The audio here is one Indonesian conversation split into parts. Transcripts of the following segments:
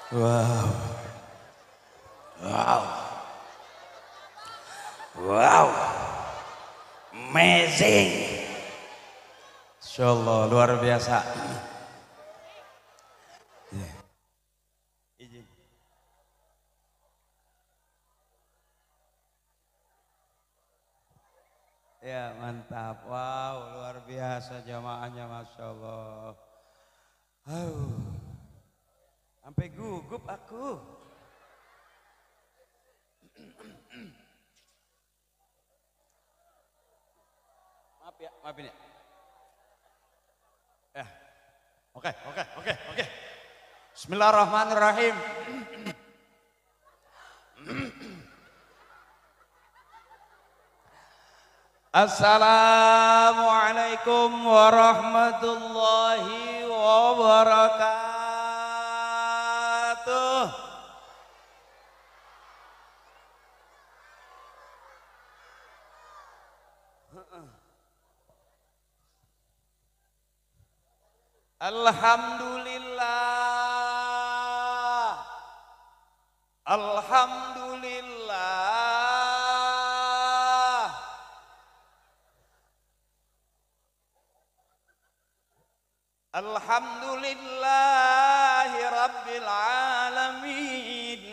Wow, wow, wow, amazing. Insya Allah luar biasa. Izin. Ya mantap, wow luar biasa jamaahnya Masya Allah. Sampai gugup aku. Maaf ya, maafin ya. Ya, oke. Bismillahirrahmanirrahim. Assalamualaikum warahmatullahi wabarakatuh. Alhamdulillah. Alhamdulillah. Alhamdulillahi rabbil alamin.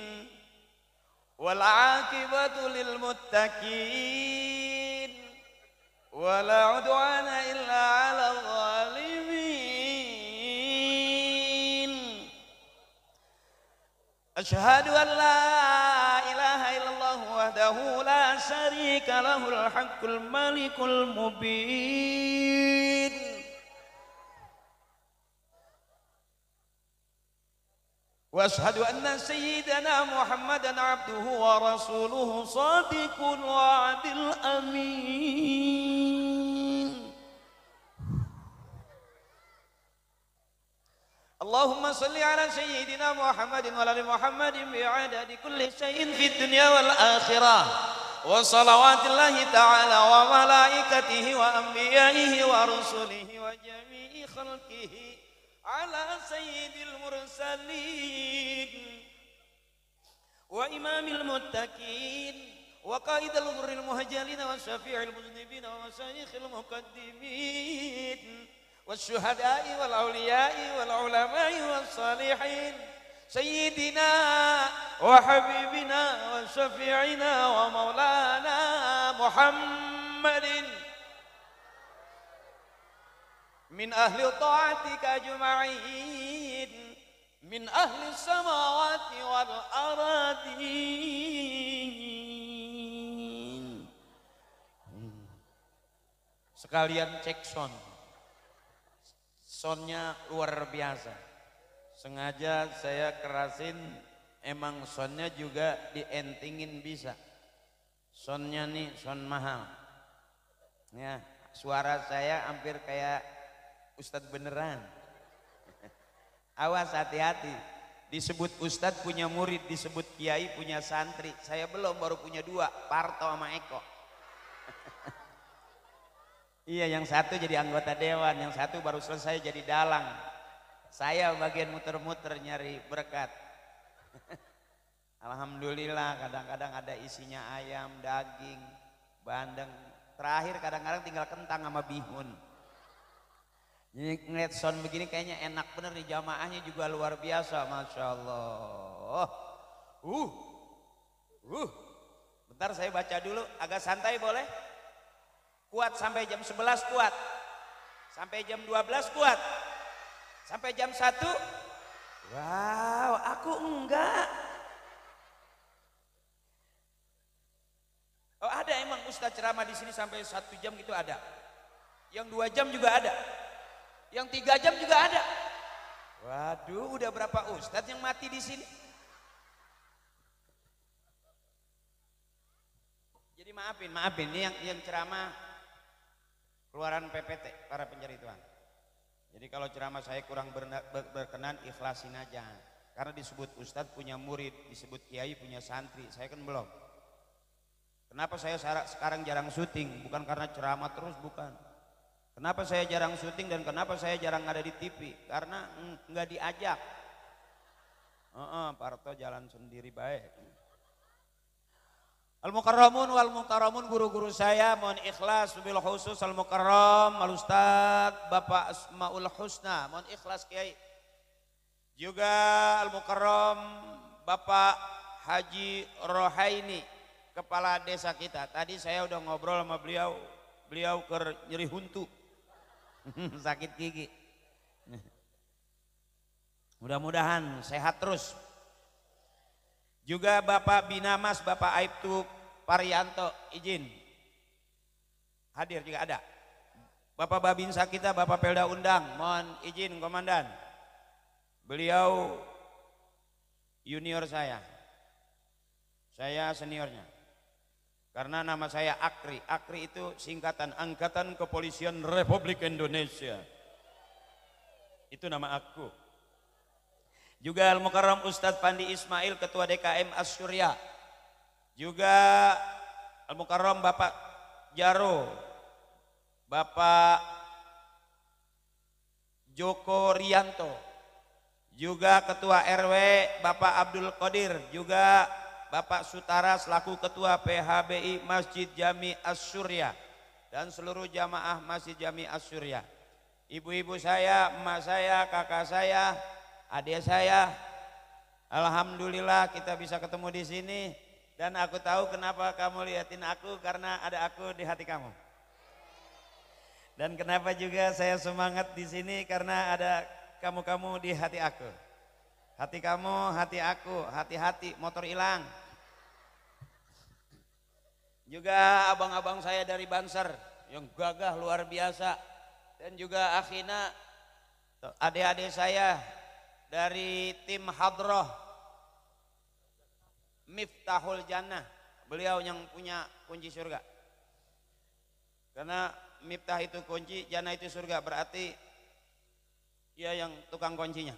Wal aqibatu lil muttaqin. Wala udwana illa 'alal zalimin. Asyhadu an la ilaha illallah wahdahu la syarika lahul haqqul malikul mubin. Wa asyhadu anna sayyidana Muhammadan abduhu wa rasuluhu shadiqul wa'dil amin. Allahumma salli ala sayyidina Muhammadin wa ala Muhammadin bi'adadi kulli syai'in fid dunya wal akhirah. Wa salawatillahi ta'ala wa malaikatihi wa anbiya'ihi wa rusulihi wa jami'i khalqihi ala sayyidil mursalin wa imamil muttaqin wa qaidil ghurril muhajalin wa syafi'il muznibin wa masyayikhil muqaddimin wasyuhada'i wal awliya'i wal ulama'i was salihin sayyidina wa habibina wa syafi'ina wa maulana Muhammadin min ahli ta'atika ajma'in min ahli samawati wal aradin. Sekalian cek soundnya luar biasa, sengaja saya kerasin, emang soundnya juga dientingin bisa, soundnya nih sound mahal ya, suara saya hampir kayak Ustadz beneran. Awas hati-hati. Disebut Ustadz punya murid, disebut Kiai punya santri. Saya belum, baru punya dua, Parto sama Eko. Iya, yang satu jadi anggota dewan, yang satu baru selesai jadi dalang. Saya bagian muter-muter nyari berkat. Alhamdulillah, kadang-kadang ada isinya ayam, daging, bandeng. Terakhir kadang-kadang tinggal kentang sama bihun. Jadi ngeliat sound begini kayaknya enak bener nih, jamaahnya juga luar biasa, Masya Allah. Bentar saya baca dulu, agak santai boleh? Kuat sampai jam 11 kuat, sampai jam 12 kuat, sampai jam 1. Wow, aku enggak. Oh ada emang Ustadz ceramah di sini sampai 1 jam gitu ada, yang 2 jam juga ada, yang 3 jam juga ada. Waduh, udah berapa ustadz yang mati di sini? Jadi maafin ini yang ceramah keluaran PPT, para pencari Tuhan. Jadi kalau ceramah saya kurang berkenan, ikhlasin aja. Karena disebut ustadz punya murid, disebut kiai punya santri, saya kan belum. Kenapa saya sekarang jarang syuting? Bukan karena ceramah terus, bukan. Kenapa saya jarang syuting dan kenapa saya jarang ada di TV? Karena nggak diajak. Parto jalan sendiri baik. Al-Mukarramun wal Muhtaramun, guru-guru saya mohon ikhlas, wabil khusus Al-Mukarram Al-Ustaz Bapak Asmaul Husna, mohon ikhlas Kiai. Juga Al-Mukarram Bapak Haji Rohaini, kepala desa kita. Tadi saya udah ngobrol sama beliau nyeri huntu. Sakit gigi. Mudah-mudahan sehat terus. Juga Bapak Binamas, Bapak Aibtu Parianto, izin hadir juga ada. Bapak Babinsa kita, Bapak Pelda Undang, mohon izin Komandan. Beliau junior saya seniornya. Karena nama saya Akri. Akri itu singkatan Angkatan Kepolisian Republik Indonesia. Itu nama aku. Juga Al-Mukarram Ustadz Pandi Ismail, Ketua DKM Asyurya. Juga Al-Mukarram Bapak Jaro, Bapak Joko Rianto. Juga Ketua RW Bapak Abdul Qadir. Juga Bapak Sutara selaku Ketua PHBI Masjid Jami Asyurya. Dan seluruh jamaah Masjid Jami Asyurya. Ibu-ibu saya, emak saya, kakak saya, adik saya, alhamdulillah kita bisa ketemu di sini. Dan aku tahu kenapa kamu liatin aku, karena ada aku di hati kamu. Dan kenapa juga saya semangat di sini, karena ada kamu-kamu di hati aku. Hati kamu, hati aku, hati-hati motor hilang. Juga abang-abang saya dari Banser yang gagah luar biasa. Dan juga akhina adik-adik saya dari tim Hadroh Miftahul Jannah, beliau yang punya kunci surga. Karena Miftah itu kunci, Jannah itu surga, berarti dia yang tukang kuncinya.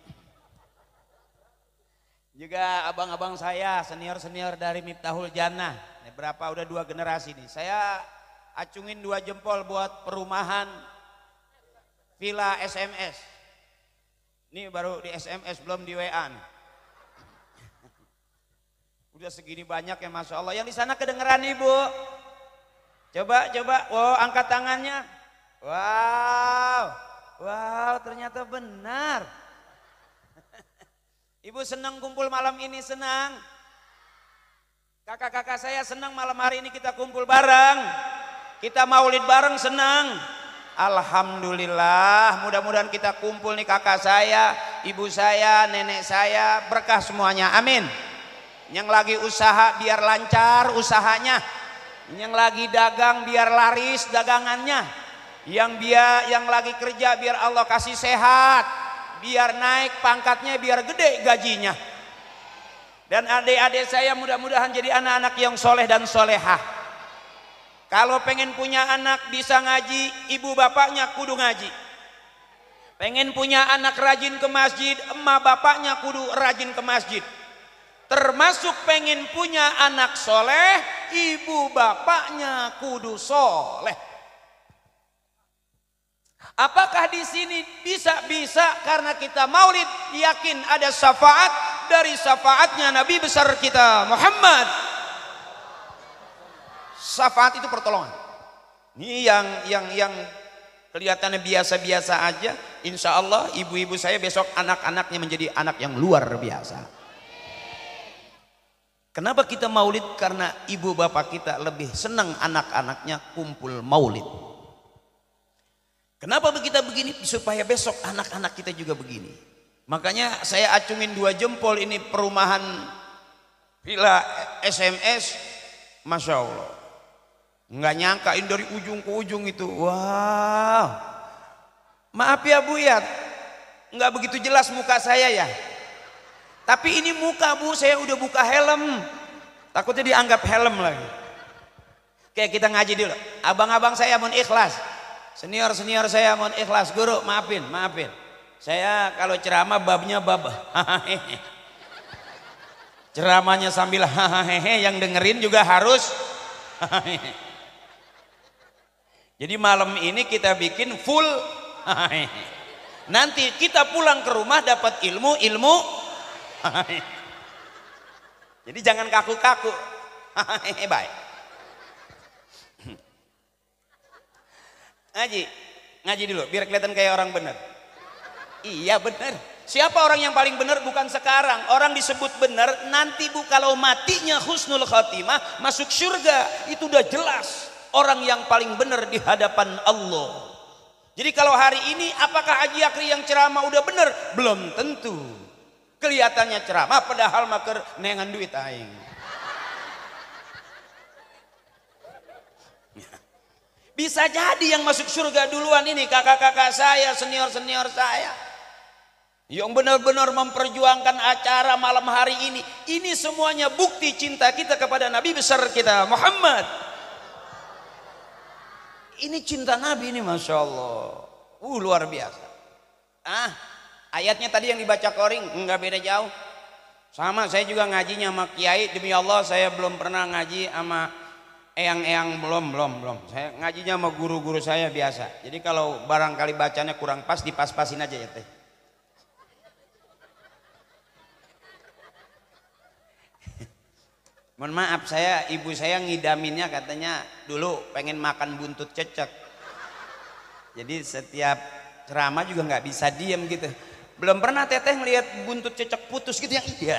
Juga abang-abang saya senior-senior dari Miftahul Jannah, ini berapa udah 2 generasi nih. Saya acungin 2 jempol buat perumahan Villa SMS. Ini baru di SMS, belum di WA nih. Udah segini banyak ya, Masya Allah. Yang di sana kedengeran Ibu? Coba, wow, angkat tangannya. Wow, ternyata benar. Ibu senang kumpul malam ini, senang. Kakak-kakak saya senang malam hari ini kita kumpul bareng. Kita maulid bareng, senang. Alhamdulillah, mudah-mudahan kita kumpul nih, kakak saya, ibu saya, nenek saya, berkah semuanya, amin. Yang lagi usaha biar lancar usahanya, yang lagi dagang biar laris dagangannya, yang lagi kerja biar Allah kasih sehat, biar naik pangkatnya, biar gede gajinya. Dan adik-adik saya mudah-mudahan jadi anak-anak yang soleh dan solehah. Kalau pengen punya anak bisa ngaji, ibu bapaknya kudu ngaji. Pengen punya anak rajin ke masjid, emak bapaknya kudu rajin ke masjid. Termasuk pengen punya anak soleh, ibu bapaknya kudu soleh. Apakah di sini bisa karena kita maulid yakin ada syafaat dari syafaatnya Nabi besar kita Muhammad. Syafaat itu pertolongan. Ini yang kelihatannya biasa-biasa aja. Insya Allah ibu-ibu saya besok anak-anaknya menjadi anak yang luar biasa. Kenapa kita maulid? Karena ibu bapak kita lebih senang anak-anaknya kumpul maulid. Kenapa kita begini? Supaya besok anak-anak kita juga begini. Makanya saya acungin 2 jempol ini perumahan Villa SMS. Masya Allah. Nggak nyangkain dari ujung ke ujung itu. Wow. Maaf ya Bu ya, nggak begitu jelas muka saya ya. Tapi ini muka Bu, saya udah buka helm. Takutnya dianggap helm lagi. Oke, kita ngaji dulu. Abang-abang saya mohon ikhlas. Senior-senior saya mohon ikhlas. Guru maafin. Saya kalau ceramah babnya bab. Ceramahnya sambil hahaha, yang dengerin juga harus. Jadi malam ini kita bikin full. Nanti kita pulang ke rumah dapat ilmu Jadi jangan kaku-kaku. Baik. Ngaji dulu biar kelihatan kayak orang benar. Iya benar. Siapa orang yang paling benar? Bukan sekarang. Orang disebut benar nanti kalau matinya husnul khatimah masuk surga. Itu udah jelas orang yang paling benar di hadapan Allah. Jadi kalau hari ini apakah Haji Akri yang ceramah udah benar? Belum tentu. Kelihatannya ceramah padahal maker nengan duit aing. Bisa jadi yang masuk surga duluan ini kakak-kakak saya, senior-senior saya. Yang benar-benar memperjuangkan acara malam hari ini. Ini semuanya bukti cinta kita kepada Nabi besar kita Muhammad. Ini cinta Nabi ini Masya Allah. Luar biasa. Ayatnya tadi yang dibaca Koring enggak beda jauh. Sama saya juga ngajinya sama Kiai. Demi Allah saya belum pernah ngaji sama eyang-eyang, belum. Saya ngajinya sama guru-guru saya biasa. Jadi kalau barangkali bacanya kurang pas dipas-pasin aja ya teh. Mohon maaf ibu saya ngidaminnya katanya dulu pengen makan buntut cecek. Jadi setiap ceramah juga nggak bisa diem gitu. Belum pernah teteh ngelihat buntut cecek putus gitu yang iya.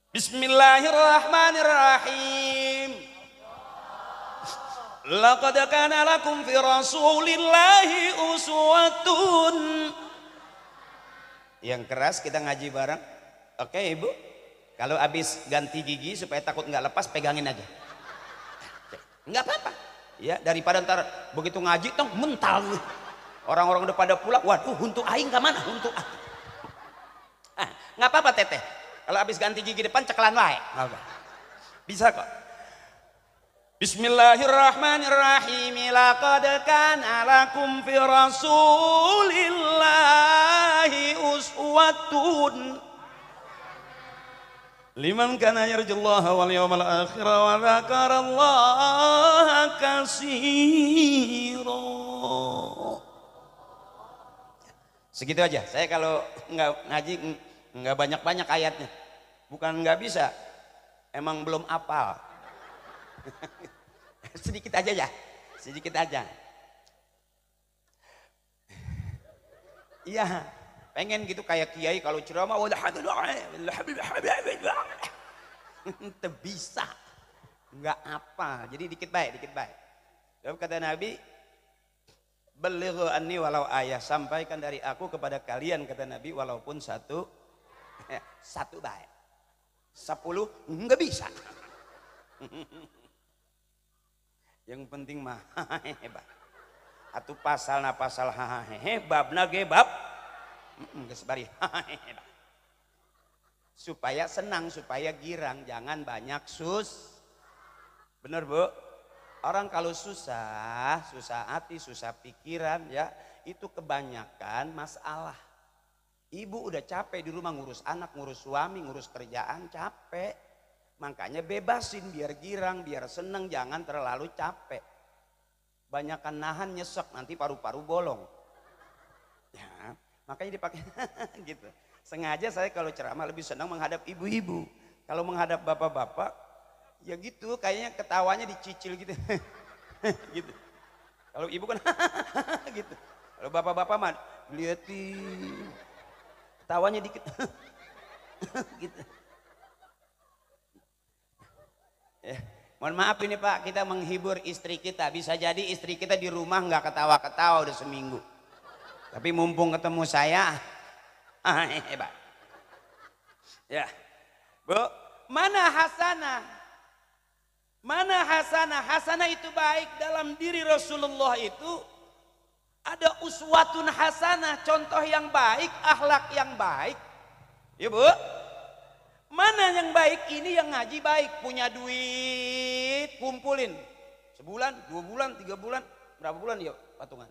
Bismillahirrahmanirrahim. Laqad kana lakum fi rasulillahi uswatun. Yang keras kita ngaji bareng. Oke ibu, kalau habis ganti gigi supaya takut nggak lepas pegangin aja. Nggak apa-apa. Ya daripada ntar begitu ngaji tong mental. Orang-orang udah pada pulang. Waduh untuk aing ke mana? Untuk nggak apa-apa teteh. Kalau habis ganti gigi depan ceklan wae. Bisa kok. Bismillahirrahmanirrahim. Laqad kana lakum fi rasulillahi uswatun liman kana yarjullaha wal yawmal akhir wa dzakarallaha katsira. Segitu aja. Saya kalau nggak ngaji nggak banyak-banyak ayatnya. Bukan nggak bisa, emang belum hafal. Sedikit aja ya, sedikit aja. Iya, pengen gitu kayak kiai kalau ceramah itu bisa, nggak apa. Jadi dikit baik. Lalu kata Nabi, balighu anni walau ayah, sampaikan dari aku kepada kalian kata Nabi walaupun satu baik. 10 nggak bisa. Yang penting mah hebat. Atuh pasal babna ge bab geus bari hebat. Supaya senang, supaya girang, jangan banyak bener Bu? Orang kalau susah hati, susah pikiran ya, itu kebanyakan masalah. Ibu udah capek di rumah ngurus anak, ngurus suami, ngurus kerjaan, capek. Makanya bebasin biar girang, biar seneng, jangan terlalu capek. Banyakan nahan nyesek, nanti paru-paru bolong. Ya, makanya dipakai gitu. Sengaja saya kalau ceramah lebih senang menghadap ibu-ibu. Kalau menghadap bapak-bapak, ya gitu, kayaknya ketawanya dicicil gitu. Gitu. Kalau ibu kan gitu. Kalau bapak-bapak mah liatin. Tawanya dikit. Gitu. Ya, mohon maaf ini Pak, kita menghibur istri kita. Bisa jadi istri kita di rumah nggak ketawa-ketawa udah seminggu. Tapi mumpung ketemu saya, hebat. Ya, Bu, mana hasanah? Mana hasanah? Hasanah itu baik dalam diri Rasulullah itu. Ada uswatun hasanah, contoh yang baik, akhlak yang baik. Ya Bu, mana yang baik? Ini yang ngaji baik, punya duit, kumpulin. Sebulan, 2 bulan, 3 bulan, berapa bulan dia patungan?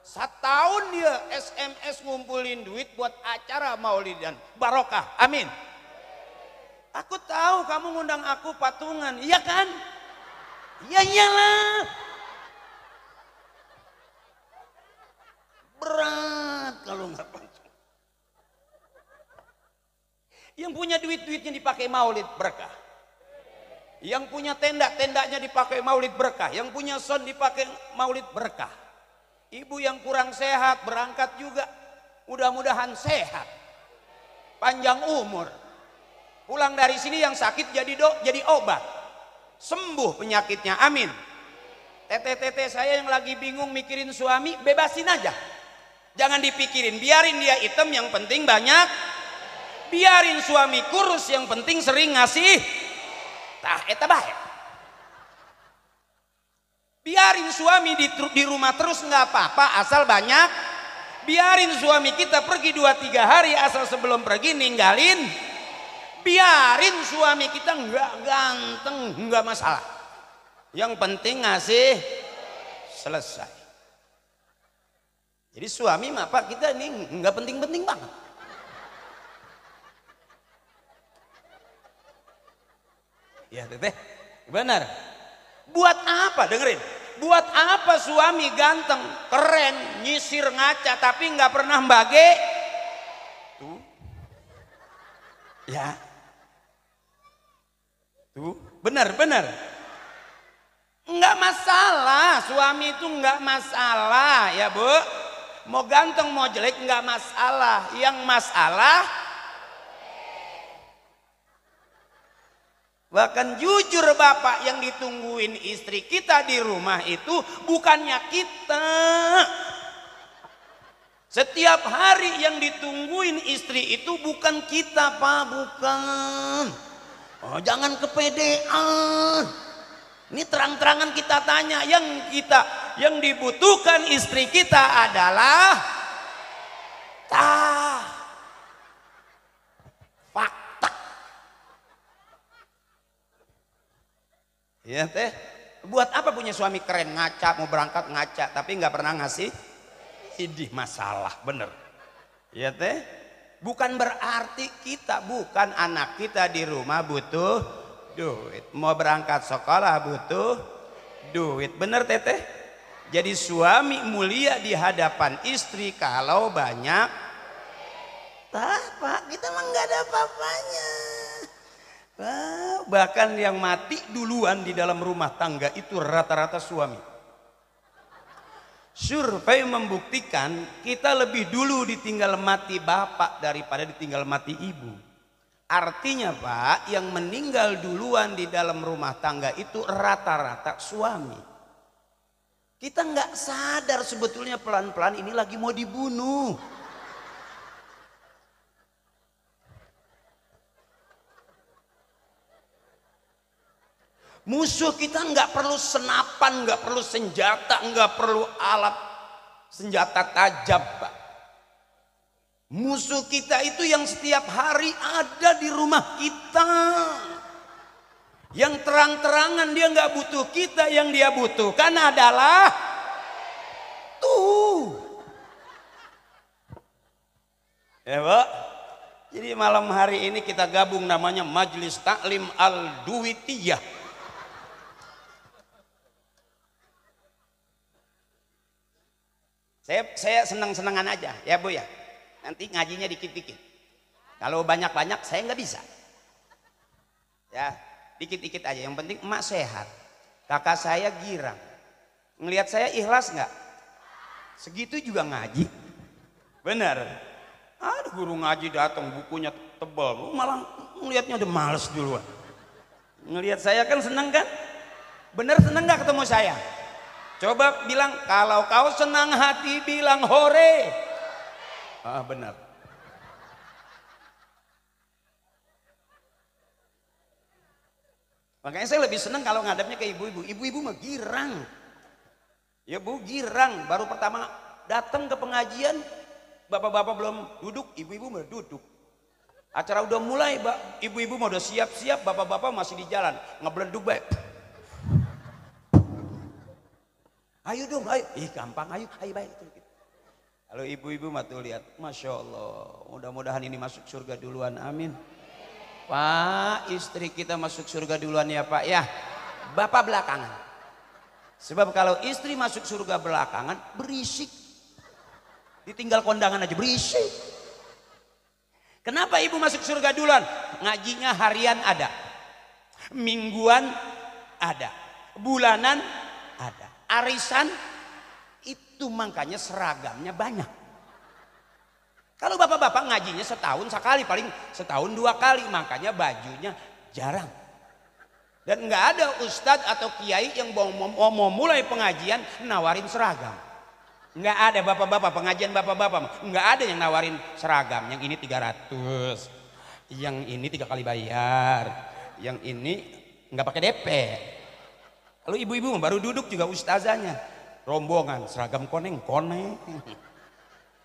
Setahun dia SMS ngumpulin duit buat acara maulidan, barokah, amin. Aku tahu kamu ngundang aku patungan, iya kan? Iya iyalah. Yang punya duit-duitnya dipakai maulid berkah. Yang punya tenda-tendanya dipakai maulid berkah. Yang punya sound dipakai maulid berkah. Ibu yang kurang sehat berangkat juga. Mudah-mudahan sehat. Panjang umur. Pulang dari sini yang sakit jadi obat. Sembuh penyakitnya. Amin. Tete-tete saya yang lagi bingung mikirin suami, bebasin aja. Jangan dipikirin. Biarin dia hitam, yang penting banyak. Biarin suami kurus, yang penting sering ngasih. Tah eta bae. Biarin suami di rumah terus nggak apa-apa asal banyak. Biarin suami kita pergi 2-3 hari asal sebelum pergi ninggalin. Biarin suami kita nggak ganteng, nggak masalah. Yang penting ngasih, selesai. Jadi suami mah Pak kita ini nggak penting-penting banget. Ya teteh, benar. Buat apa dengerin? Buat apa suami ganteng, keren, nyisir ngaca tapi nggak pernah mbage? Tuh, ya, tuh, benar. Nggak masalah, suami itu nggak masalah ya Bu. Mau ganteng mau jelek nggak masalah. Yang masalah bahkan jujur bapak yang ditungguin istri kita di rumah itu bukannya kita. Setiap hari yang ditungguin istri itu bukan kita Pak, bukan. Oh, jangan kepedean. Ini terang-terangan kita tanya, yang dibutuhkan istri kita adalah fakta. Ya teh, buat apa punya suami keren ngaca, mau berangkat ngaca tapi nggak pernah ngasih? Idih masalah, bener. Ya teh, bukan berarti bukan anak kita di rumah butuh duit, mau berangkat sekolah butuh duit, bener teteh. Jadi suami mulia di hadapan istri kalau banyak. Pak kita mah nggak ada apa-apanya. Bahkan yang mati duluan di dalam rumah tangga itu rata-rata suami. Survei membuktikan kita lebih dulu ditinggal mati bapak daripada ditinggal mati ibu. Artinya Pak, yang meninggal duluan di dalam rumah tangga itu rata-rata suami. Kita nggak sadar sebetulnya pelan-pelan ini lagi mau dibunuh. Musuh kita nggak perlu senapan, nggak perlu senjata, nggak perlu alat senjata tajam Pak. Musuh kita itu yang setiap hari ada di rumah kita. Yang terang-terangan dia nggak butuh kita, yang dia butuhkan adalah tuh. Ya Pak. Jadi malam hari ini kita gabung namanya Majelis Taklim Al-Duwitiyah. Saya senang-senangan aja ya Bu ya. Nanti ngajinya dikit-dikit. Kalau banyak-banyak saya nggak bisa. Ya, dikit-dikit aja. Yang penting emak sehat. Kakak saya girang. Ngelihat saya ikhlas nggak? Segitu juga ngaji. Benar. Ada guru ngaji datang bukunya tebal. Malah ngelihatnya udah males duluan. Ngelihat saya kan senang kan? Bener senang nggak ketemu saya? Coba bilang, kalau kau senang hati bilang hore. Benar. Makanya saya lebih senang kalau ngadapnya ke ibu-ibu. Ibu-ibu mah girang. Ya Bu, girang. Baru pertama datang ke pengajian, bapak-bapak belum duduk, ibu-ibu udah duduk. Acara udah mulai, ibu-ibu mau udah siap-siap, bapak-bapak masih di jalan, ngebleduk baik. Ayo dong, ayo. Gampang, ayo baik. Kalau ibu-ibu mah tuh lihat, Masya Allah, mudah-mudahan ini masuk surga duluan, amin. Pak, istri kita masuk surga duluan ya Pak ya. Bapak belakangan. Sebab kalau istri masuk surga belakangan, berisik. Ditinggal kondangan aja berisik. Kenapa ibu masuk surga duluan? Ngajinya harian ada, mingguan ada, bulanan ada, arisan itu, makanya seragamnya banyak. Kalau bapak-bapak ngajinya setahun sekali, paling setahun 2 kali, makanya bajunya jarang. Dan nggak ada ustadz atau kiai yang mau mulai pengajian nawarin seragam. Nggak ada bapak-bapak, pengajian bapak-bapak nggak ada yang nawarin seragam. Yang ini 300, yang ini 3 kali bayar, yang ini nggak pakai DP. Lalu ibu-ibu baru duduk juga ustazanya, rombongan seragam koneng-koneng.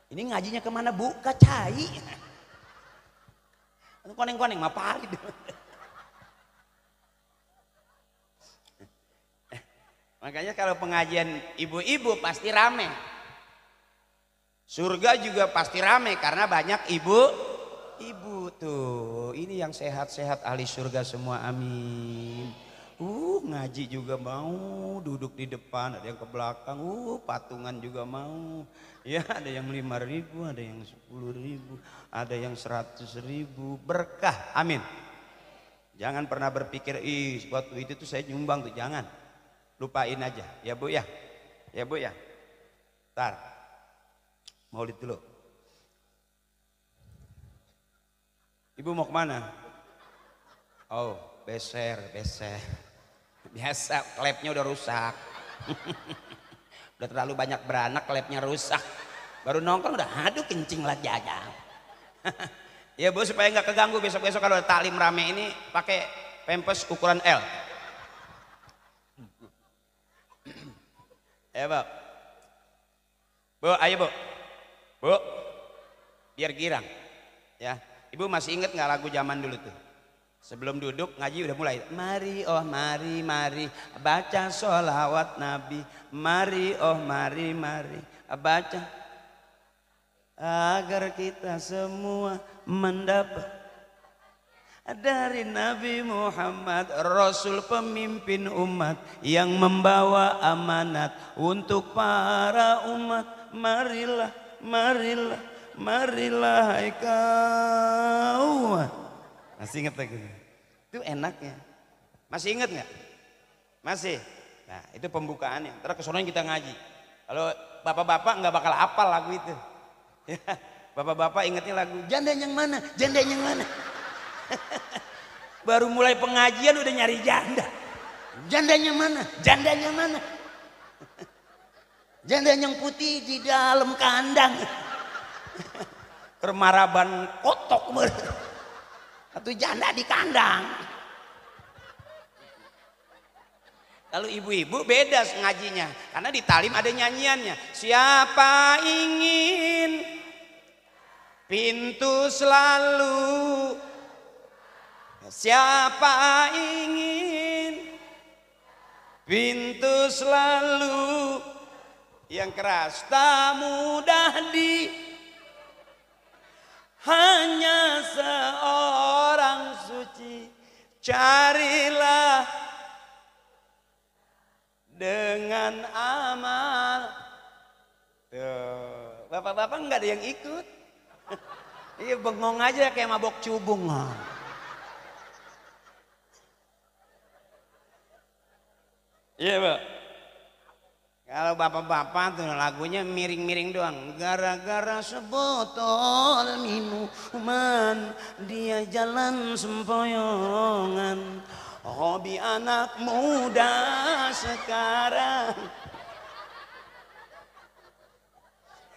Ini ngajinya kemana bu? Kacai. Koneng-koneng mah parit. Makanya kalau pengajian ibu-ibu pasti rame. Surga juga pasti rame karena banyak ibu tuh. Ini yang sehat-sehat ahli surga semua, amin. Ngaji juga mau, duduk di depan, ada yang ke belakang, patungan juga mau. Ya, ada yang 5.000, ada yang 10.000, ada yang 100.000. Berkah, amin. Jangan pernah berpikir, waktu itu tuh saya nyumbang tuh, jangan. Lupain aja, ya bu ya. Ya bu ya. Ntar. Maulid dulu. Ibu mau kemana? Oh, beser. Biasa, klepnya udah rusak. Udah terlalu banyak beranak, klepnya rusak. Baru nongkrong udah, aduh kencing lah jajang. Ya bu, supaya nggak keganggu besok-besok kalau taklim rame ini, pakai pampers ukuran L. Ya bu. Bu, ayo bu. Bu, biar girang. Ya, ibu masih inget nggak lagu zaman dulu tuh? Sebelum duduk ngaji udah mulai. Mari oh mari baca sholawat Nabi. Mari oh mari baca agar kita semua mendapat dari Nabi Muhammad, Rasul pemimpin umat yang membawa amanat untuk para umat. Marilah hai kau. Masih ingat lagi? Itu enaknya. Masih ingat nggak? Masih. Nah itu pembukaannya. Terus kesononya kita ngaji. Kalau bapak-bapak nggak bakal hafal lagu itu. Ya, bapak-bapak ingetnya lagu janda yang mana? Janda yang mana? Baru mulai pengajian udah nyari janda. Jandanya mana? Jandanya mana? Janda yang putih di dalam kandang. Kermaraban kotok. Satu janda di kandang. Kalau ibu-ibu beda ngajinya. Karena di talim ada nyanyiannya. Siapa ingin pintu selalu. Siapa ingin pintu selalu. Yang keras tak mudah hanya seorang suci. Carilah dengan amal. Tuh, bapak-bapak nggak ada yang ikut. Iya bengong aja kayak mabok cubung. Iya pak. Kalau bapak-bapak tuh lagunya miring-miring doang. Gara-gara sebotol minuman dia jalan sempoyongan. Hobi anak muda sekarang.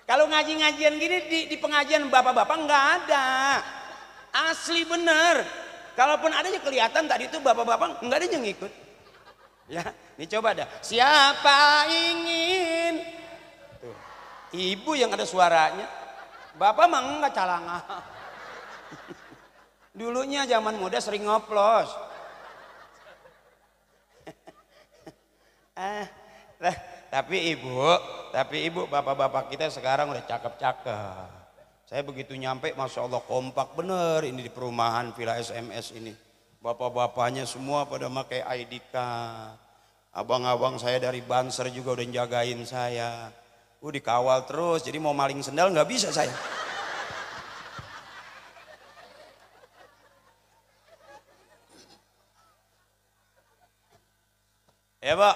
Kalau ngaji-ngajian gini di pengajian bapak-bapak nggak ada. Asli bener. Kalaupun ada yang kelihatan tadi itu bapak-bapak nggak ada yang ikut. Ya, ini coba dah. Siapa ingin? Tuh, ibu yang ada suaranya. Bapak mah enggak calanga. Dulunya zaman muda sering ngoplos. Tapi ibu bapak-bapak kita sekarang udah cakep-cakep. Saya begitu nyampe, masya Allah kompak bener ini di perumahan Villa SMS ini. Bapak-bapaknya semua pada pakai ID card. Abang-abang saya dari Banser juga udah jagain saya. Dikawal terus, jadi mau maling sendal nggak bisa saya. Ya, Pak.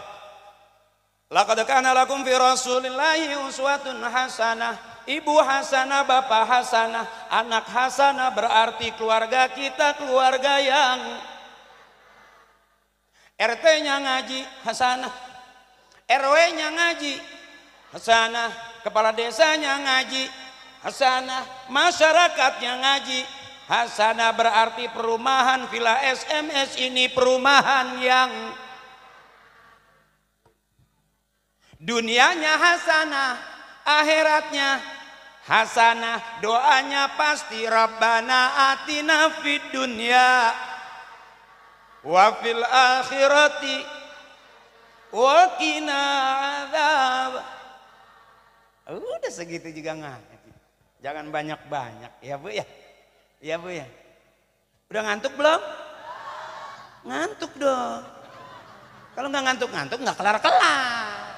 Laqad kana lakum fi Rasulillahi uswatun hasanah. Ibu hasanah, bapak hasanah, anak hasanah berarti keluarga kita keluarga yang RT-nya ngaji hasanah, RW-nya ngaji hasanah, kepala desanya ngaji hasanah, masyarakatnya ngaji hasanah, berarti perumahan Villa SMS ini perumahan yang dunianya hasanah, akhiratnya hasanah, doanya pasti Rabbana atina fid dunya wa fil akhirati wa qina adzab. Udah segitu juga ngaji. Jangan banyak-banyak ya Bu ya. Ya Bu ya. Udah ngantuk belum? Ngantuk dong. Kalau nggak ngantuk-ngantuk nggak kelar-kelar.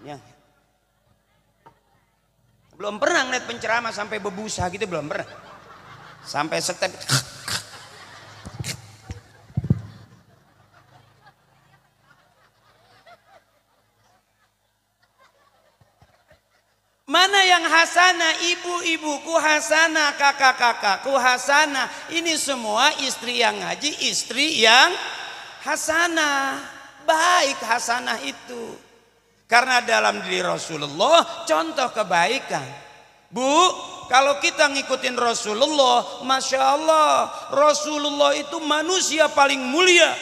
Ya. Belum pernah ngeliat penceramah sampai bebusa gitu, belum pernah. Sampai step. Mana yang hasanah? Ibu-ibuku hasanah, kakak-kakakku hasanah. Ini semua istri yang ngaji, istri yang hasanah. Baik hasanah itu. Karena dalam diri Rasulullah contoh kebaikan. Bu, kalau kita ngikutin Rasulullah, Masya Allah, Rasulullah itu manusia paling mulia.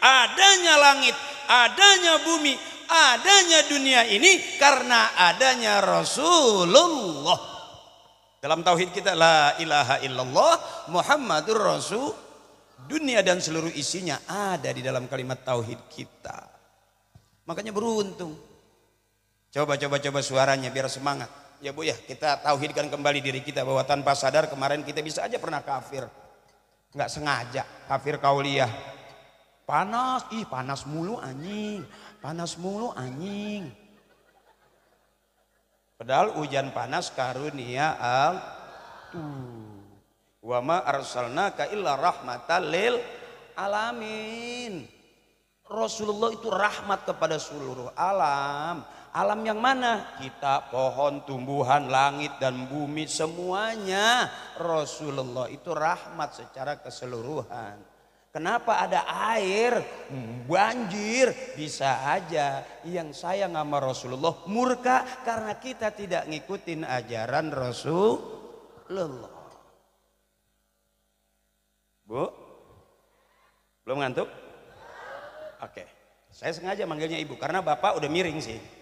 Adanya langit, adanya bumi, adanya dunia ini karena adanya Rasulullah. Dalam tauhid kita la ilaha illallah Muhammadur Rasul. Dunia dan seluruh isinya ada di dalam kalimat tauhid kita. Makanya beruntung. Coba suaranya biar semangat. Ya Bu ya, kita tauhidkan kembali diri kita bahwa tanpa sadar kemarin kita bisa aja pernah kafir. Nggak sengaja kafir kauliyah. Panas, panas mulu anjing. Panas mulu anjing. Padahal hujan panas karunia wa ma arsalnaka illa rahmatan lil alamin. Rasulullah itu rahmat kepada seluruh alam. Alam yang mana? Kita, pohon, tumbuhan, langit dan bumi semuanya. Rasulullah itu rahmat secara keseluruhan. Kenapa ada air, banjir? Bisa aja yang sayang sama Rasulullah murka karena kita tidak ngikutin ajaran Rasulullah. Bu, belum ngantuk? Oke, saya sengaja manggilnya ibu karena bapak udah miring sih.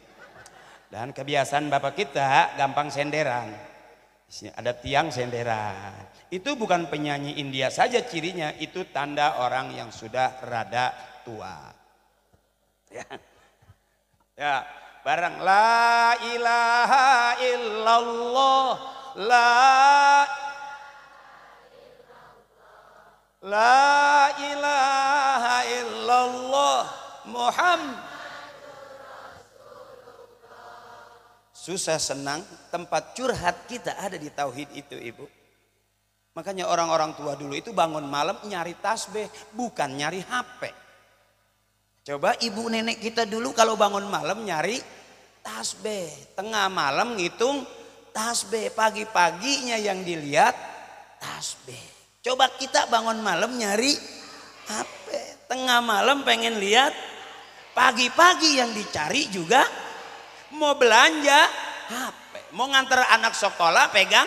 Dan kebiasaan bapak kita gampang senderan. Ada tiang senderan. Itu bukan penyanyi India saja cirinya, itu tanda orang yang sudah rada tua. Ya, bareng la ilaha illallah, la ilaha illallah Muhammad. Susah senang tempat curhat kita ada di tauhid itu ibu. Makanya orang-orang tua dulu itu bangun malam nyari tasbih bukan nyari HP. Coba ibu nenek kita dulu kalau bangun malam nyari tasbih. Tengah malam ngitung tasbih. Pagi-paginya yang dilihat tasbih. Coba kita bangun malam nyari HP. Tengah malam pengen lihat. Pagi-pagi yang dicari juga mau belanja HP, mau nganter anak sekolah pegang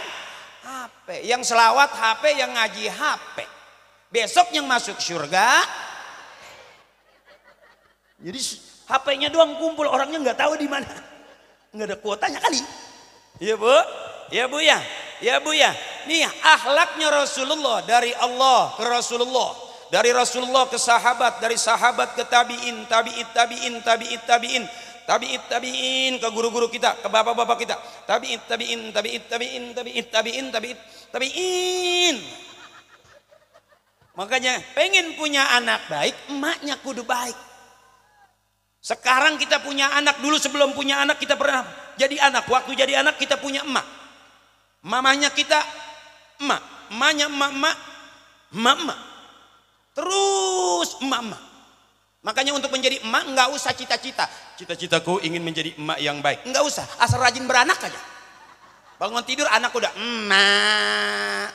HP, yang selawat HP, yang ngaji HP, besok yang masuk surga. Jadi HP-nya doang kumpul, orangnya nggak tahu di mana, nggak ada kuotanya kali. Ya Bu, ya Bu ya, ya Bu ya. Nih akhlaknya Rasulullah dari Allah ke Rasulullah, dari Rasulullah ke sahabat, dari sahabat ke tabiin, tabiin ke guru-guru kita, ke bapak-bapak kita, tabiin. Makanya pengen punya anak baik, emaknya kudu baik. Sekarang kita punya anak, dulu sebelum punya anak kita pernah jadi anak. Waktu jadi anak kita punya emak. Mamanya kita emak, emaknya emak. Terus emak. Makanya untuk menjadi emak nggak usah cita-cita. Cita-citaku ingin menjadi emak yang baik. Nggak usah, asal rajin beranak aja. Bangun tidur anak udah emak.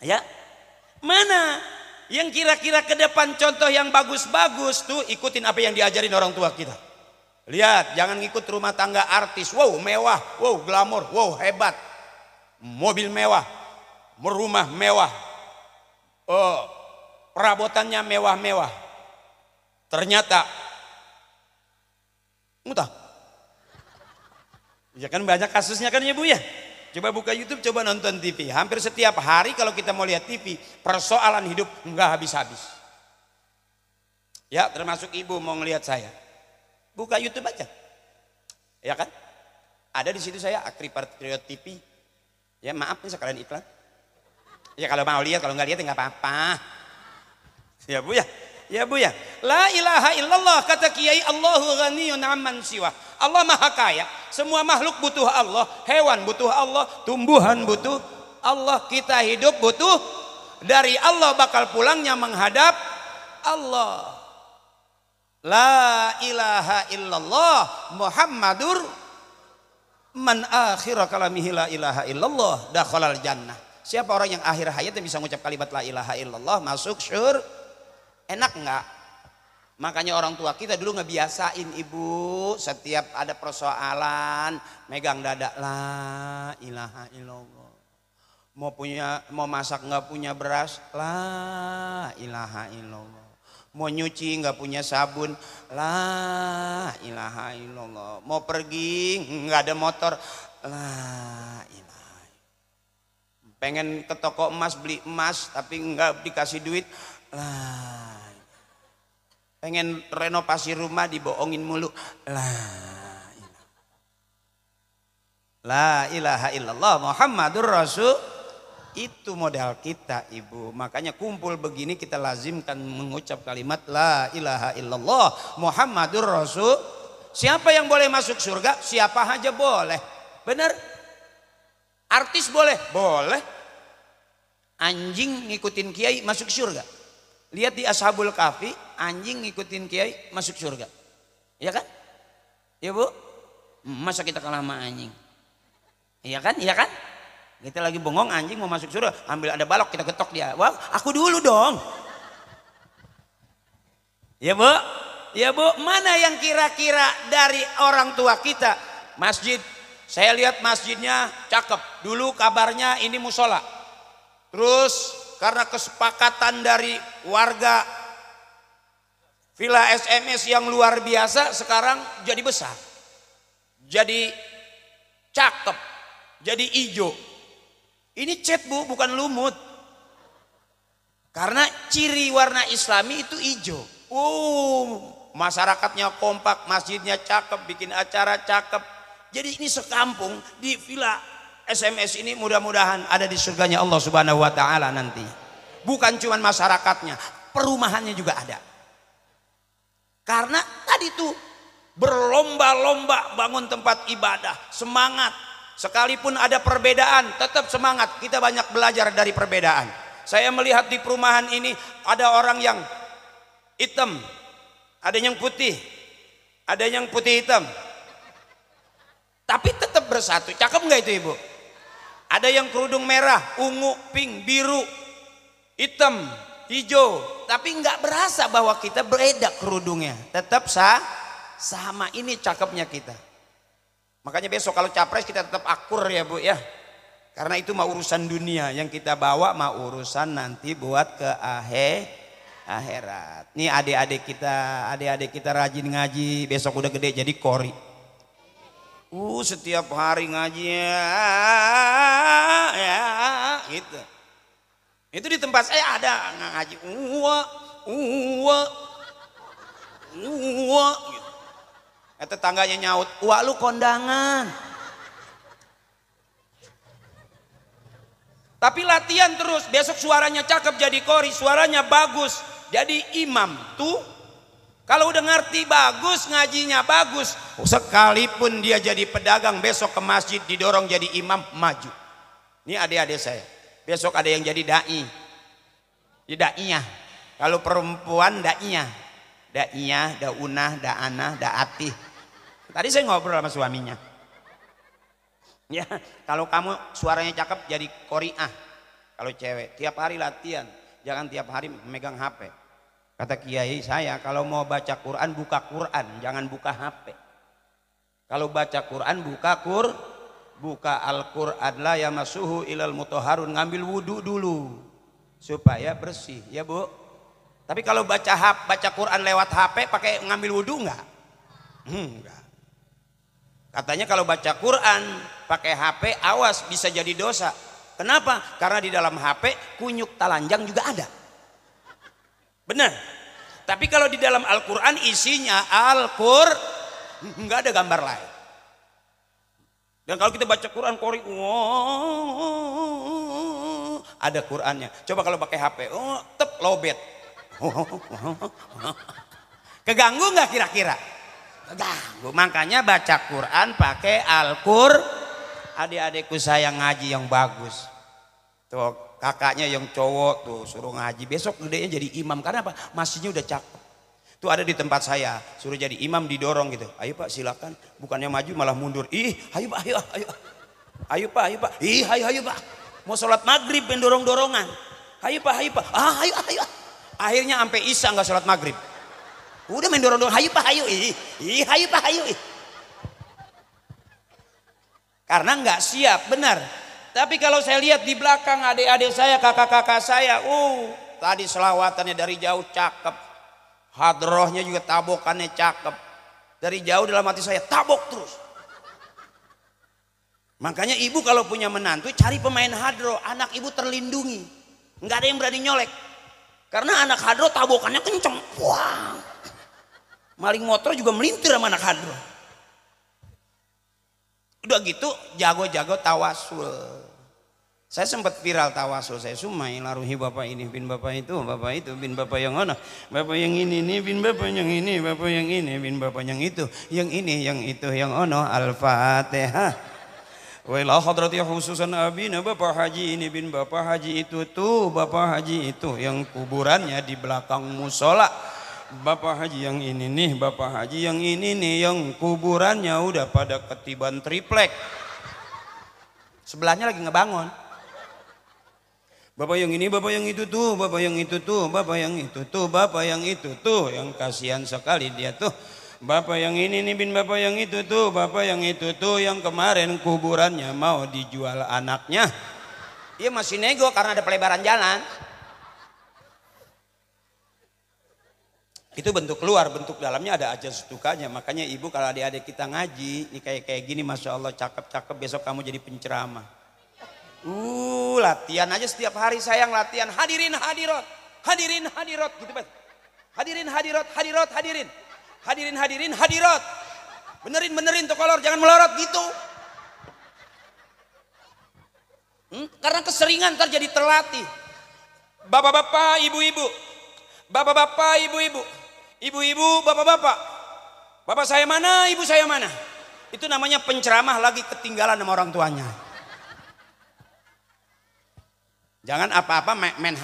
Ya, mana yang kira-kira ke depan contoh yang bagus-bagus tuh ikutin apa yang diajarin orang tua kita. Lihat, jangan ngikut rumah tangga artis. Wow, mewah, wow, glamor, wow, hebat. Mobil mewah, rumah mewah. Oh, perabotannya mewah-mewah. Ternyata mutah. Ya kan banyak kasusnya kan ya Bu ya. Coba buka YouTube, coba nonton TV. Hampir setiap hari kalau kita mau lihat TV, persoalan hidup nggak habis-habis. Ya, termasuk ibu mau ngelihat saya. Buka YouTube aja. Ya kan? Ada di situ saya Akri Patriot TV. Ya maaf nih sekalian iklan. Ya kalau mau lihat, kalau nggak lihat ya nggak apa-apa. Ya Bu ya. Ya Bu ya. La ilaha illallah kata Kiai, Allahu ghaniyun amman siwa. Allah maha kaya. Semua makhluk butuh Allah. Hewan butuh Allah. Tumbuhan butuh Allah. Kita hidup butuh. Dari Allah bakal pulangnya menghadap Allah. La ilaha illallah Muhammadur man akhir kalamihi la ilaha illallah dakhalal jannah. Siapa orang yang akhir hayatnya bisa mengucap kalimat la ilaha illallah masuk syur. Enak enggak? Makanya orang tua kita dulu ngebiasain ibu setiap ada persoalan megang dada la ilaha illallah. Mau masak nggak punya beras la ilaha illallah. Mau nyuci nggak punya sabun la ilaha illallah. Mau pergi nggak ada motor la ilaha. Pengen ke toko emas beli emas tapi nggak dikasih duit la. Pengen renovasi rumah dibohongin mulu la ilaha illallah Muhammadur Rasul. Itu modal kita ibu. Makanya kumpul begini kita lazimkan mengucap kalimat la ilaha illallah Muhammadur Rasul. Siapa yang boleh masuk surga? Siapa aja boleh. Benar? Artis boleh? Boleh. Anjing ngikutin kiai masuk surga. Lihat di Ashabul Kahfi, anjing ngikutin kiai masuk surga. Iya kan? Ya Bu? Masa kita kalah sama anjing? Iya kan? Iya kan? Kita lagi bengong anjing mau masuk surga, ambil ada balok kita getok dia. Wah, aku dulu dong. Ya Bu? Ya Bu, mana yang kira-kira dari orang tua kita? Masjid, saya lihat masjidnya cakep. Dulu kabarnya ini musola. Terus karena kesepakatan dari warga Villa SMS yang luar biasa sekarang jadi besar. Jadi cakep, jadi hijau. Ini cat Bu, bukan lumut. Karena ciri warna Islami itu hijau. Masyarakatnya kompak, masjidnya cakep, bikin acara cakep. Jadi ini sekampung di Villa SMS ini mudah-mudahan ada di surganya Allah Subhanahu wa taala nanti. Bukan cuma masyarakatnya, perumahannya juga ada. Karena tadi tuh berlomba-lomba bangun tempat ibadah, semangat. Sekalipun ada perbedaan, tetap semangat. Kita banyak belajar dari perbedaan. Saya melihat di perumahan ini ada orang yang hitam, ada yang putih, ada yang putih hitam. Tapi tetap bersatu. Cakep nggak itu Ibu? Ada yang kerudung merah, ungu, pink, biru, hitam, hijau. Tapi nggak berasa bahwa kita beda kerudungnya. Tetap sama, ini cakepnya kita. Makanya besok kalau capres kita tetap akur ya Bu ya. Karena itu mah urusan dunia, yang kita bawa mah urusan nanti buat ke akhirat. Nih adik-adik kita rajin ngaji, besok udah gede jadi kori. Setiap hari ngaji ya gitu. Itu di tempat saya ada ngaji gitu. Tetangganya nyaut, wah lu kondangan. Tapi latihan terus, besok suaranya cakep jadi kori, suaranya bagus jadi imam. Tuh, kalau udah ngerti bagus, ngajinya bagus, sekalipun dia jadi pedagang, besok ke masjid didorong jadi imam, maju. Ini adik-adik saya, besok ada yang jadi da'i. Da'inya, kalau perempuan da'inya. da iya, da unah, da anah, da atih. Tadi saya ngobrol sama suaminya. Ya, kalau kamu suaranya cakep jadi qori'ah. Kalau cewek tiap hari latihan, jangan tiap hari megang HP. Kata kiai saya, kalau mau baca Quran buka Quran, jangan buka HP. Kalau baca Quran buka Al-Quran la yamassuhu ilal mutahharun, ngambil wudu dulu supaya bersih, ya Bu. Tapi kalau baca Quran lewat HP pakai ngambil wudu enggak? Enggak. Katanya kalau baca Quran pakai HP awas bisa jadi dosa. Kenapa? Karena di dalam HP kunyuk talanjang juga ada. Benar. Tapi kalau di dalam Al-Quran isinya enggak ada gambar lain. Dan kalau kita baca Quran qori, ada Qurannya. Coba kalau pakai HP, lobet. Keganggu nggak kira-kira? Keganggu. Makanya baca Quran pakai Al-Qur'an. Adik-adikku saya ngaji yang bagus. Tuh kakaknya yang cowok tuh suruh ngaji. Besok gedenya jadi imam. Karena apa? Masjidnya udah cakep. Tuh ada di tempat saya, suruh jadi imam didorong gitu. Ayo Pak silakan. Bukannya maju malah mundur. Ih, ayo Pak, ayo. Ayo Pak, ayo Pak. Ih, ayo Pak. Mau sholat maghrib main dorong-dorongan. Ayo Pak, ayo Pak. Ayo. Akhirnya sampai isya nggak sholat maghrib. Udah main dorong-dorong. Ayo Pak, ayo. Ih, ayo Pak, ayo. Karena nggak siap, benar. Tapi kalau saya lihat di belakang adik-adik saya, kakak-kakak saya, tadi selawatannya dari jauh cakep. Hadrohnya juga tabokannya cakep. Dari jauh dalam hati saya tabok terus. Makanya ibu kalau punya menantu cari pemain hadroh, anak ibu terlindungi. Nggak ada yang berani nyolek. Karena anak hadroh tabokannya kenceng. Wah. Maling motor juga melintir sama anak hadroh. Udah gitu jago-jago tawasul. Saya sempat viral tawasul, saya sumai laruhi bapak ini bin bapak itu bin bapak yang mana, bapak yang ini bin bapak yang ini, bapak yang ini bin bapak yang itu, yang ini yang itu yang ono. Al-Fatihah. Wa ila hadrati khususan abina bapak haji ini bin bapak haji itu tuh, bapak haji itu yang kuburannya di belakang musola. Bapak haji yang ini nih, bapak haji yang ini nih yang kuburannya udah pada ketiban triplek. Sebelahnya lagi ngebangun. Bapak yang ini, bapak yang itu tuh, bapak yang itu tuh, bapak yang itu tuh, bapak yang itu tuh, yang kasihan sekali dia tuh. Bapak yang ini nih bin bapak yang itu tuh, bapak yang itu tuh, yang kemarin kuburannya mau dijual anaknya. Dia masih nego karena ada pelebaran jalan. Itu bentuk luar, bentuk dalamnya ada aja setukanya. Makanya ibu kalau adik-adik kita ngaji, ini kayak gini, masya Allah cakep-cakep, besok kamu jadi penceramah. Latihan aja setiap hari sayang latihan. Hadirin hadirat, hadirin hadirat gitu kan. Hadirin hadirat, hadirat hadirin. Hadirin hadirin hadirat. Benerin tuh kolor, jangan melorot gitu. Karena keseringan ntar jadi terlatih. Bapak-bapak, ibu-ibu. Bapak-bapak, ibu-ibu. Ibu-ibu, bapak-bapak. Bapak saya mana, ibu saya mana. Itu namanya penceramah lagi ketinggalan sama orang tuanya. Jangan apa-apa main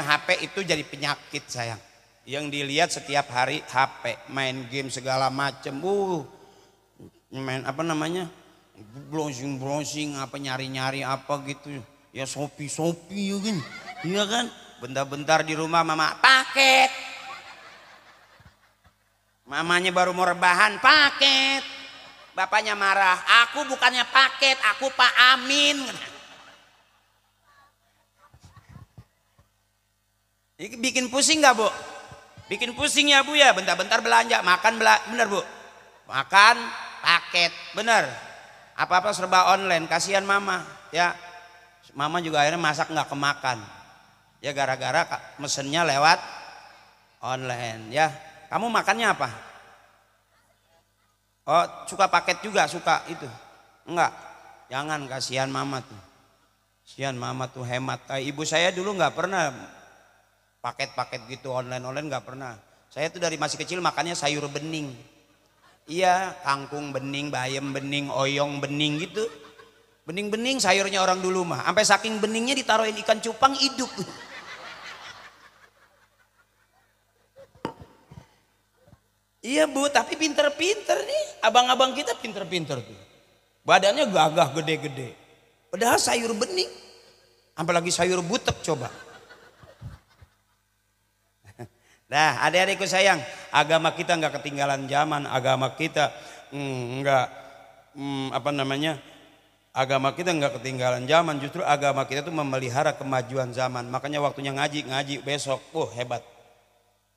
HP itu jadi penyakit sayang. Yang dilihat setiap hari HP, main game segala macem. Main apa namanya? Browsing apa nyari-nyari apa gitu. Ya Shopee ya kan. Iya kan? Bentar-bentar di rumah mama paket. Mamanya baru mau rebahan paket. Bapaknya marah, aku bukannya paket, aku Pak Amin. Bikin pusing nggak Bu? Bikin pusing ya Bu ya, bentar-bentar belanja, makan bener Bu? Makan paket, bener. Apa-apa serba online, kasihan mama ya. Mama juga akhirnya masak nggak kemakan. Ya gara-gara mesennya lewat online ya. Kamu makannya apa? Oh suka paket juga, suka itu? Enggak, jangan, kasihan mama tuh. Kasihan mama tuh hemat. Ibu saya dulu nggak pernah paket-paket gitu online nggak pernah. Saya tuh dari masih kecil makannya sayur bening. Iya, kangkung bening, bayam bening, oyong bening gitu. Bening-bening sayurnya orang dulu mah. Sampai saking beningnya ditaruhin ikan cupang hidup. Iya Bu, tapi pinter-pinter nih. Abang-abang kita pinter-pinter tuh. Badannya gagah gede-gede. Padahal sayur bening. Apalagi sayur butek coba. Nah adik-adikku sayang, agama kita nggak ketinggalan zaman. Agama kita agama kita nggak ketinggalan zaman. Justru agama kita tuh memelihara kemajuan zaman. Makanya waktunya ngaji besok. Hebat.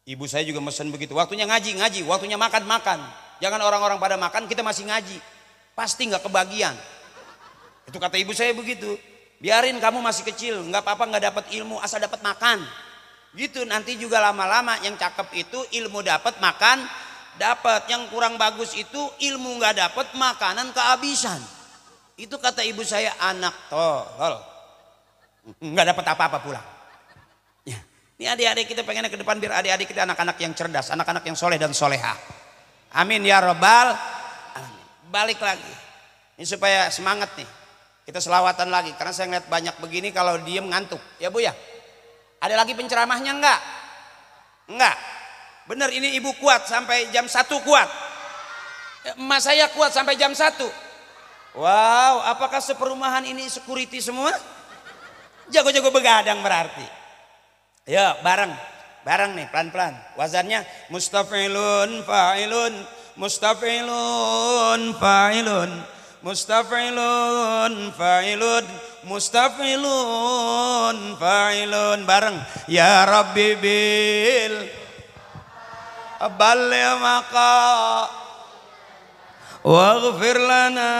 Ibu saya juga mesen begitu. Waktunya ngaji, waktunya makan. Jangan orang-orang pada makan kita masih ngaji. Pasti nggak kebagian. Itu kata ibu saya begitu. Biarin kamu masih kecil, nggak apa-apa nggak dapat ilmu, asal dapat makan. Gitu nanti juga lama-lama yang cakep itu ilmu dapat, makan dapat. Yang kurang bagus itu ilmu nggak dapat, makanan kehabisan. Itu kata ibu saya, anak tolol. Nggak dapat apa-apa pulang. Ini adik-adik kita pengennya ke depan biar adik-adik kita anak-anak yang cerdas, anak-anak yang soleh dan soleha. Amin ya robbal alamin. Balik lagi. Ini supaya semangat nih. Kita selawatan lagi karena saya ngeliat banyak begini kalau diem ngantuk. Ya Bu ya. Ada lagi penceramahnya enggak? Enggak. Bener ini ibu kuat sampai jam 1 kuat. Emak saya kuat sampai jam 1. Wow, apakah seperumahan ini security semua? Jago-jago begadang berarti. Ya bareng nih pelan-pelan. Wazannya mustafilun fa'ilun, mustafilun fa'ilun, mustafilun fa'ilun, mustafilun fa'ilun. Bareng. Ya Rabbi bil balli maqa waghfir lana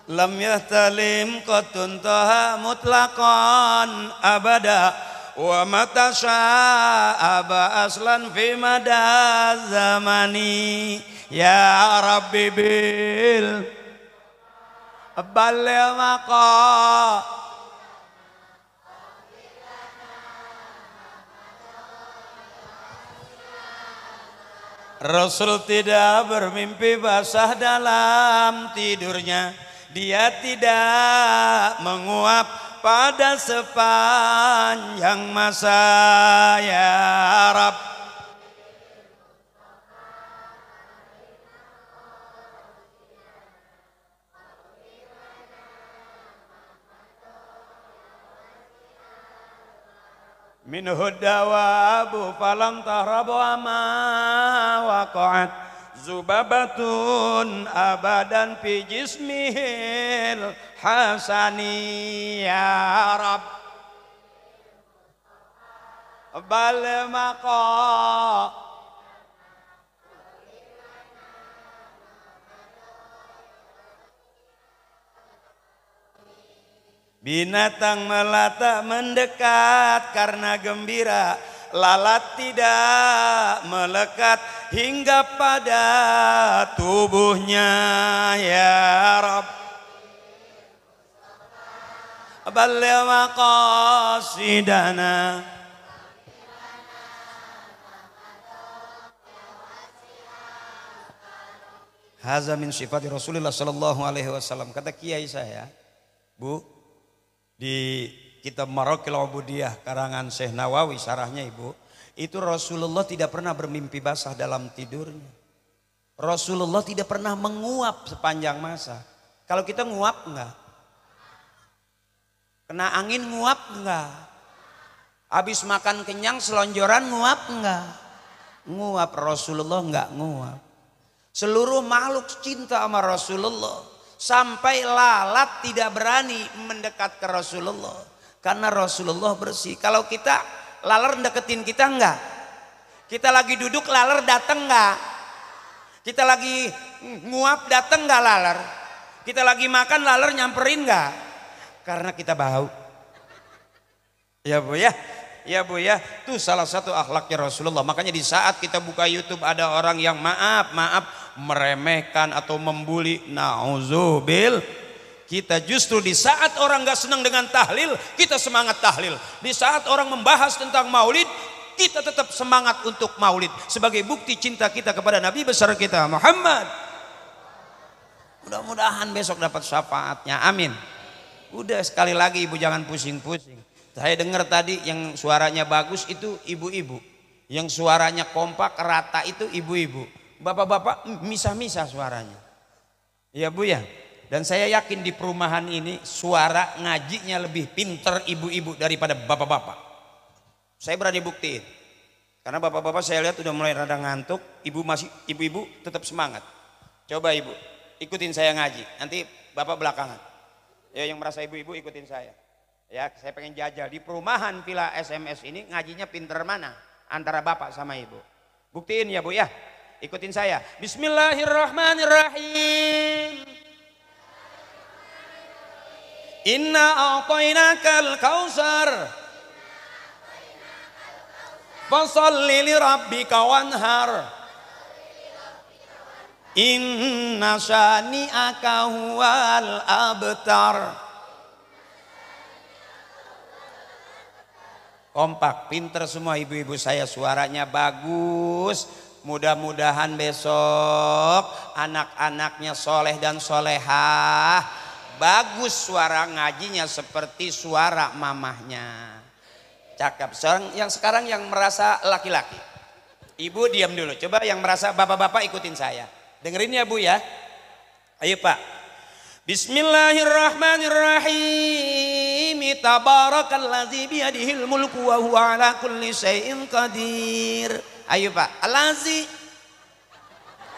lam yahtalim qatun taha mutlaqan abada wa mata sya'aba aslan fi mada zamani. Ya Rabbi bil balli maqa Rasul tidak bermimpi basah dalam tidurnya. Dia tidak menguap pada sepanjang masa. Ya Rab minhu dawabu falam tahrabu ama waqa'at zubabatun abadan fi jismihil hasani. Ya Rab bal maqa binatang melata mendekat karena gembira, lalat tidak melekat hingga pada tubuhnya. Ya Rabb balligh maqasidana haza min sifati Rasulullah sallallahu alaihi wasallam. Kata kiai saya, Bu, di kitab Maraqil Ubudiyah karangan Syekh Nawawi syarahnya Ibu, itu Rasulullah tidak pernah bermimpi basah dalam tidurnya. Rasulullah tidak pernah menguap sepanjang masa. Kalau kita nguap enggak? Kena angin nguap enggak? Habis makan kenyang selonjoran nguap enggak? Nguap. Rasulullah enggak nguap. Seluruh makhluk cinta sama Rasulullah. Sampai lalat tidak berani mendekat ke Rasulullah. Karena Rasulullah bersih. Kalau kita, laler deketin kita enggak? Kita lagi duduk laler datang enggak? Kita lagi nguap datang enggak laler? Kita lagi makan laler nyamperin enggak? Karena kita bau. Ya Bu ya. Ya Bu ya, itu salah satu akhlaknya Rasulullah. Makanya di saat kita buka YouTube ada orang yang maaf meremehkan atau membuli, nauzubil. Kita justru di saat orang gak senang dengan tahlil, kita semangat tahlil. Di saat orang membahas tentang maulid, kita tetap semangat untuk maulid. Sebagai bukti cinta kita kepada Nabi besar kita Muhammad. Mudah-mudahan besok dapat syafaatnya, amin. Udah sekali lagi Ibu jangan pusing-pusing. Saya dengar tadi yang suaranya bagus itu ibu-ibu. Yang suaranya kompak rata itu ibu-ibu. Bapak-bapak misah-misah suaranya. Ya Bu ya. Dan saya yakin di perumahan ini suara ngajinya lebih pinter ibu-ibu daripada bapak-bapak. Saya berani buktiin. Karena bapak-bapak saya lihat udah mulai rada ngantuk, ibu-ibu tetap semangat. Coba ibu, ikutin saya ngaji. Nanti bapak belakangan. Ya yang merasa ibu-ibu ikutin saya. Ya, saya pengen jajal di perumahan Villa SMS ini ngajinya pinter mana antara bapak sama ibu. Buktiin ya Bu ya. Ikutin saya. Bismillahirrahmanirrahim. Inna a'tainakal kautsar. Fasholli li rabbika wanhar. Inna syani'aka huwal abtar. Kompak, pinter semua ibu-ibu saya, suaranya bagus. Mudah-mudahan besok anak-anaknya soleh dan solehah. Bagus suara ngajinya seperti suara mamahnya. Cakep. Sekarang yang merasa laki-laki. Ibu diam dulu. Coba yang merasa bapak-bapak ikutin saya. Dengerin ya Bu ya. Ayo Pak. Bismillahirrahmanirrahim. Tabarakalladzi biyadihil mulku wa huwa ala kulli syai'in qadir. Ayo Pak. Allazi.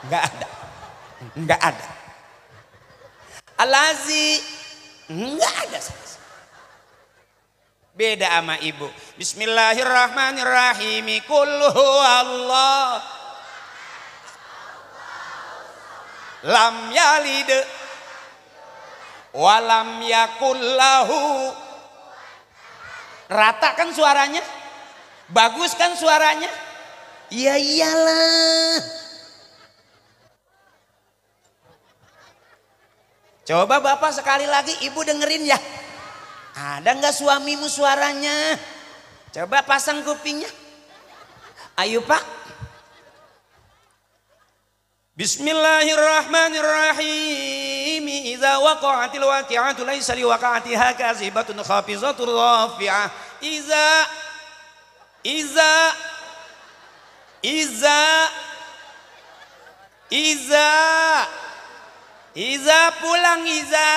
Enggak ada. Enggak ada. Allazi. Enggak ada. Beda sama ibu. Bismillahirrahmanirrahim. Qul huwallah. Lam yalid walam yakullahu. Rata kan suaranya? Bagus kan suaranya? Ya iyalah. Coba bapak sekali lagi, ibu dengerin ya. Ada nggak suamimu suaranya? Coba pasang kupingnya. Ayo Pak. Bismillahirrahmanirrahim. Idza waqa'atil waqi'atu laisa liwaqa'atiha kazibatun khafizatur rafi'ah. Iza pulang Iza.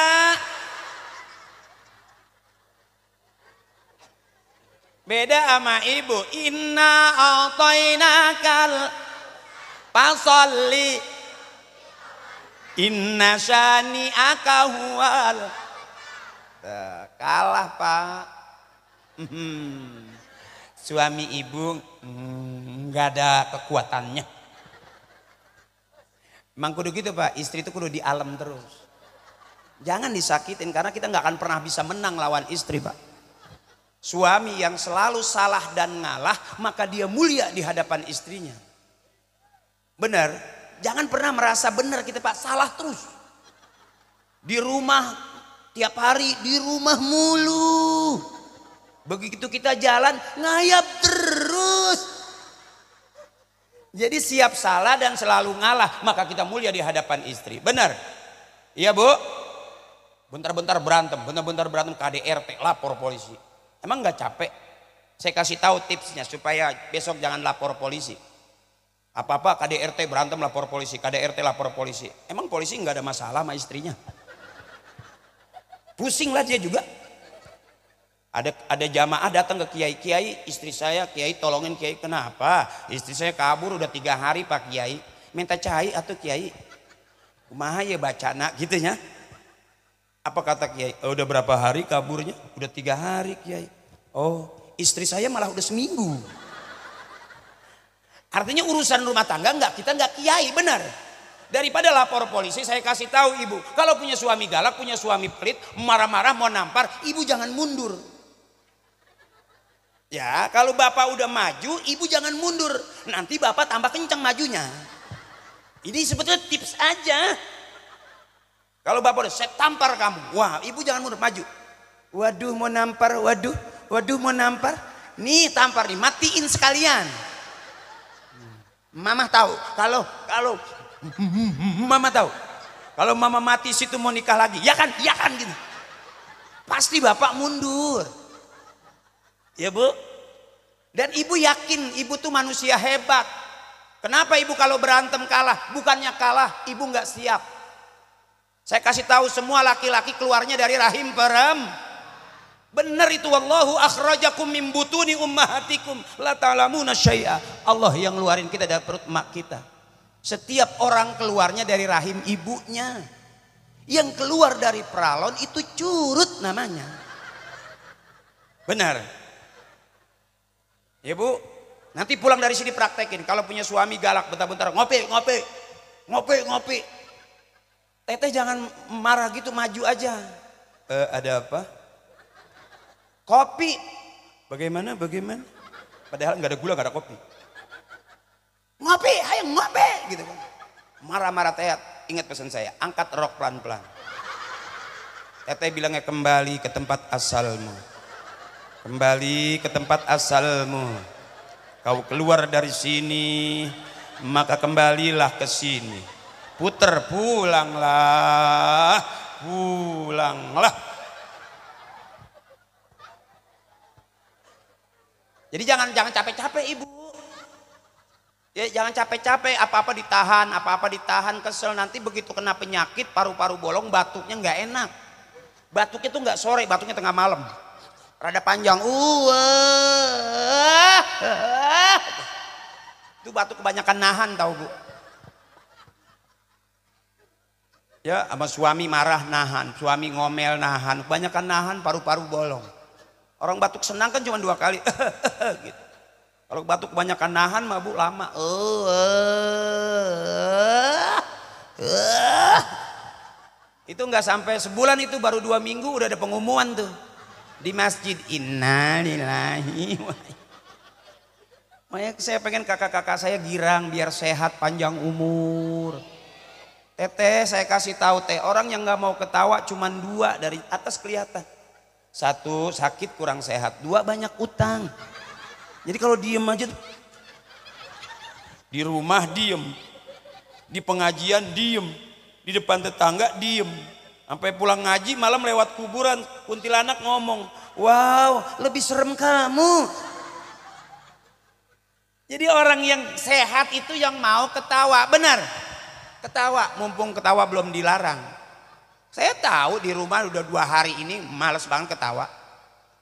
Beda sama ibu. Inna a'tainakal fasholli inna syani'aka huwal. Kalah Pak. Suami ibu nggak ada kekuatannya. Emang kudu gitu Pak. Istri itu kudu di alam terus. Jangan disakitin karena kita nggak akan pernah bisa menang lawan istri Pak. Suami yang selalu salah dan ngalah maka dia mulia di hadapan istrinya. Benar, jangan pernah merasa benar kita Pak, salah terus. Di rumah tiap hari di rumah mulu. Begitu kita jalan ngayap terus. Jadi siap salah dan selalu ngalah maka kita mulia di hadapan istri. Benar? Iya Bu? Bentar-bentar berantem KDRT lapor polisi. Emang nggak capek? Saya kasih tahu tipsnya supaya besok jangan lapor polisi. Apa-apa KDRT berantem lapor polisi, KDRT lapor polisi. Emang polisi nggak ada masalah sama istrinya? Pusing lah dia juga. Ada jamaah datang ke kiai, istri saya, kiai tolongin kiai. Kenapa? Istri saya kabur udah 3 hari Pak Kiai. Minta cai atau kiai. Kumaha ya bacana gitu ya. Apa kata kiai? Oh, udah berapa hari kaburnya? Udah 3 hari kiai. Oh, istri saya malah udah seminggu. Artinya urusan rumah tangga kita nggak kiai, benar. Daripada lapor polisi, saya kasih tahu ibu, kalau punya suami galak, punya suami pelit, marah-marah mau nampar, ibu jangan mundur. Ya, kalau bapak udah maju, ibu jangan mundur. Nanti bapak tambah kencang majunya. Ini sebetulnya tips aja. Kalau bapak udah, saya tampar kamu. Wah, ibu jangan mundur, maju. Waduh mau nampar, waduh mau nampar. Nih tampar nih, matiin sekalian. Mama tahu, kalau Mama tahu, kalau mama mati situ mau nikah lagi, ya kan gitu. Pasti bapak mundur. Ya Bu. Dan ibu yakin ibu tuh manusia hebat. Kenapa ibu kalau berantem kalah? Bukannya kalah, ibu nggak siap. Saya kasih tahu semua laki-laki keluarnya dari rahim benar itu, wallahu akhrajakum min butuni ummahatikum la ta'lamuna syai'a. Allah yang ngeluarin kita dari perut emak kita. Setiap orang keluarnya dari rahim ibunya. Yang keluar dari peralon itu curut namanya. Benar. Ya Bu, nanti pulang dari sini praktekin. Kalau punya suami galak bentar-bentar ngopi. Teteh jangan marah gitu, maju aja. Ada apa? Kopi. Bagaimana? Padahal nggak ada gula, nggak ada kopi. Ngopi, ayo ngopi, gitu kan. Marah-marah Teh. Ingat pesan saya, angkat rok pelan-pelan. Teteh bilangnya kembali ke tempat asalmu. Kembali ke tempat asalmu. Kau keluar dari sini, maka kembalilah ke sini. Puter, pulanglah. Jadi jangan capek-capek ibu. Ya, jangan capek-capek, apa-apa ditahan, kesel, nanti begitu kena penyakit paru-paru bolong, batuknya nggak enak. Batuknya tuh nggak sore, batuknya tengah malam. Rada panjang, itu batuk kebanyakan nahan tahu Bu. Ya, sama suami marah nahan, suami ngomel nahan, kebanyakan nahan paru-paru bolong. Orang batuk senang kan cuma 2 kali, gitu. Kalau batuk kebanyakan nahan mah Bu lama. Itu nggak sampai sebulan, itu baru 2 minggu udah ada pengumuman tuh di masjid, innalillahi wa makanya saya pengen kakak-kakak saya girang biar sehat panjang umur. Teteh saya kasih tahu Teh, orang yang nggak mau ketawa cuman 2 dari atas kelihatan. 1 sakit kurang sehat, 2 banyak utang. Jadi kalau diem aja di rumah diem, di pengajian diem, di depan tetangga diem, sampai pulang ngaji malam lewat kuburan kuntilanak ngomong, wow lebih serem kamu. Jadi orang yang sehat itu yang mau ketawa, benar, ketawa, mumpung ketawa belum dilarang. Saya tahu di rumah udah 2 hari ini males banget ketawa.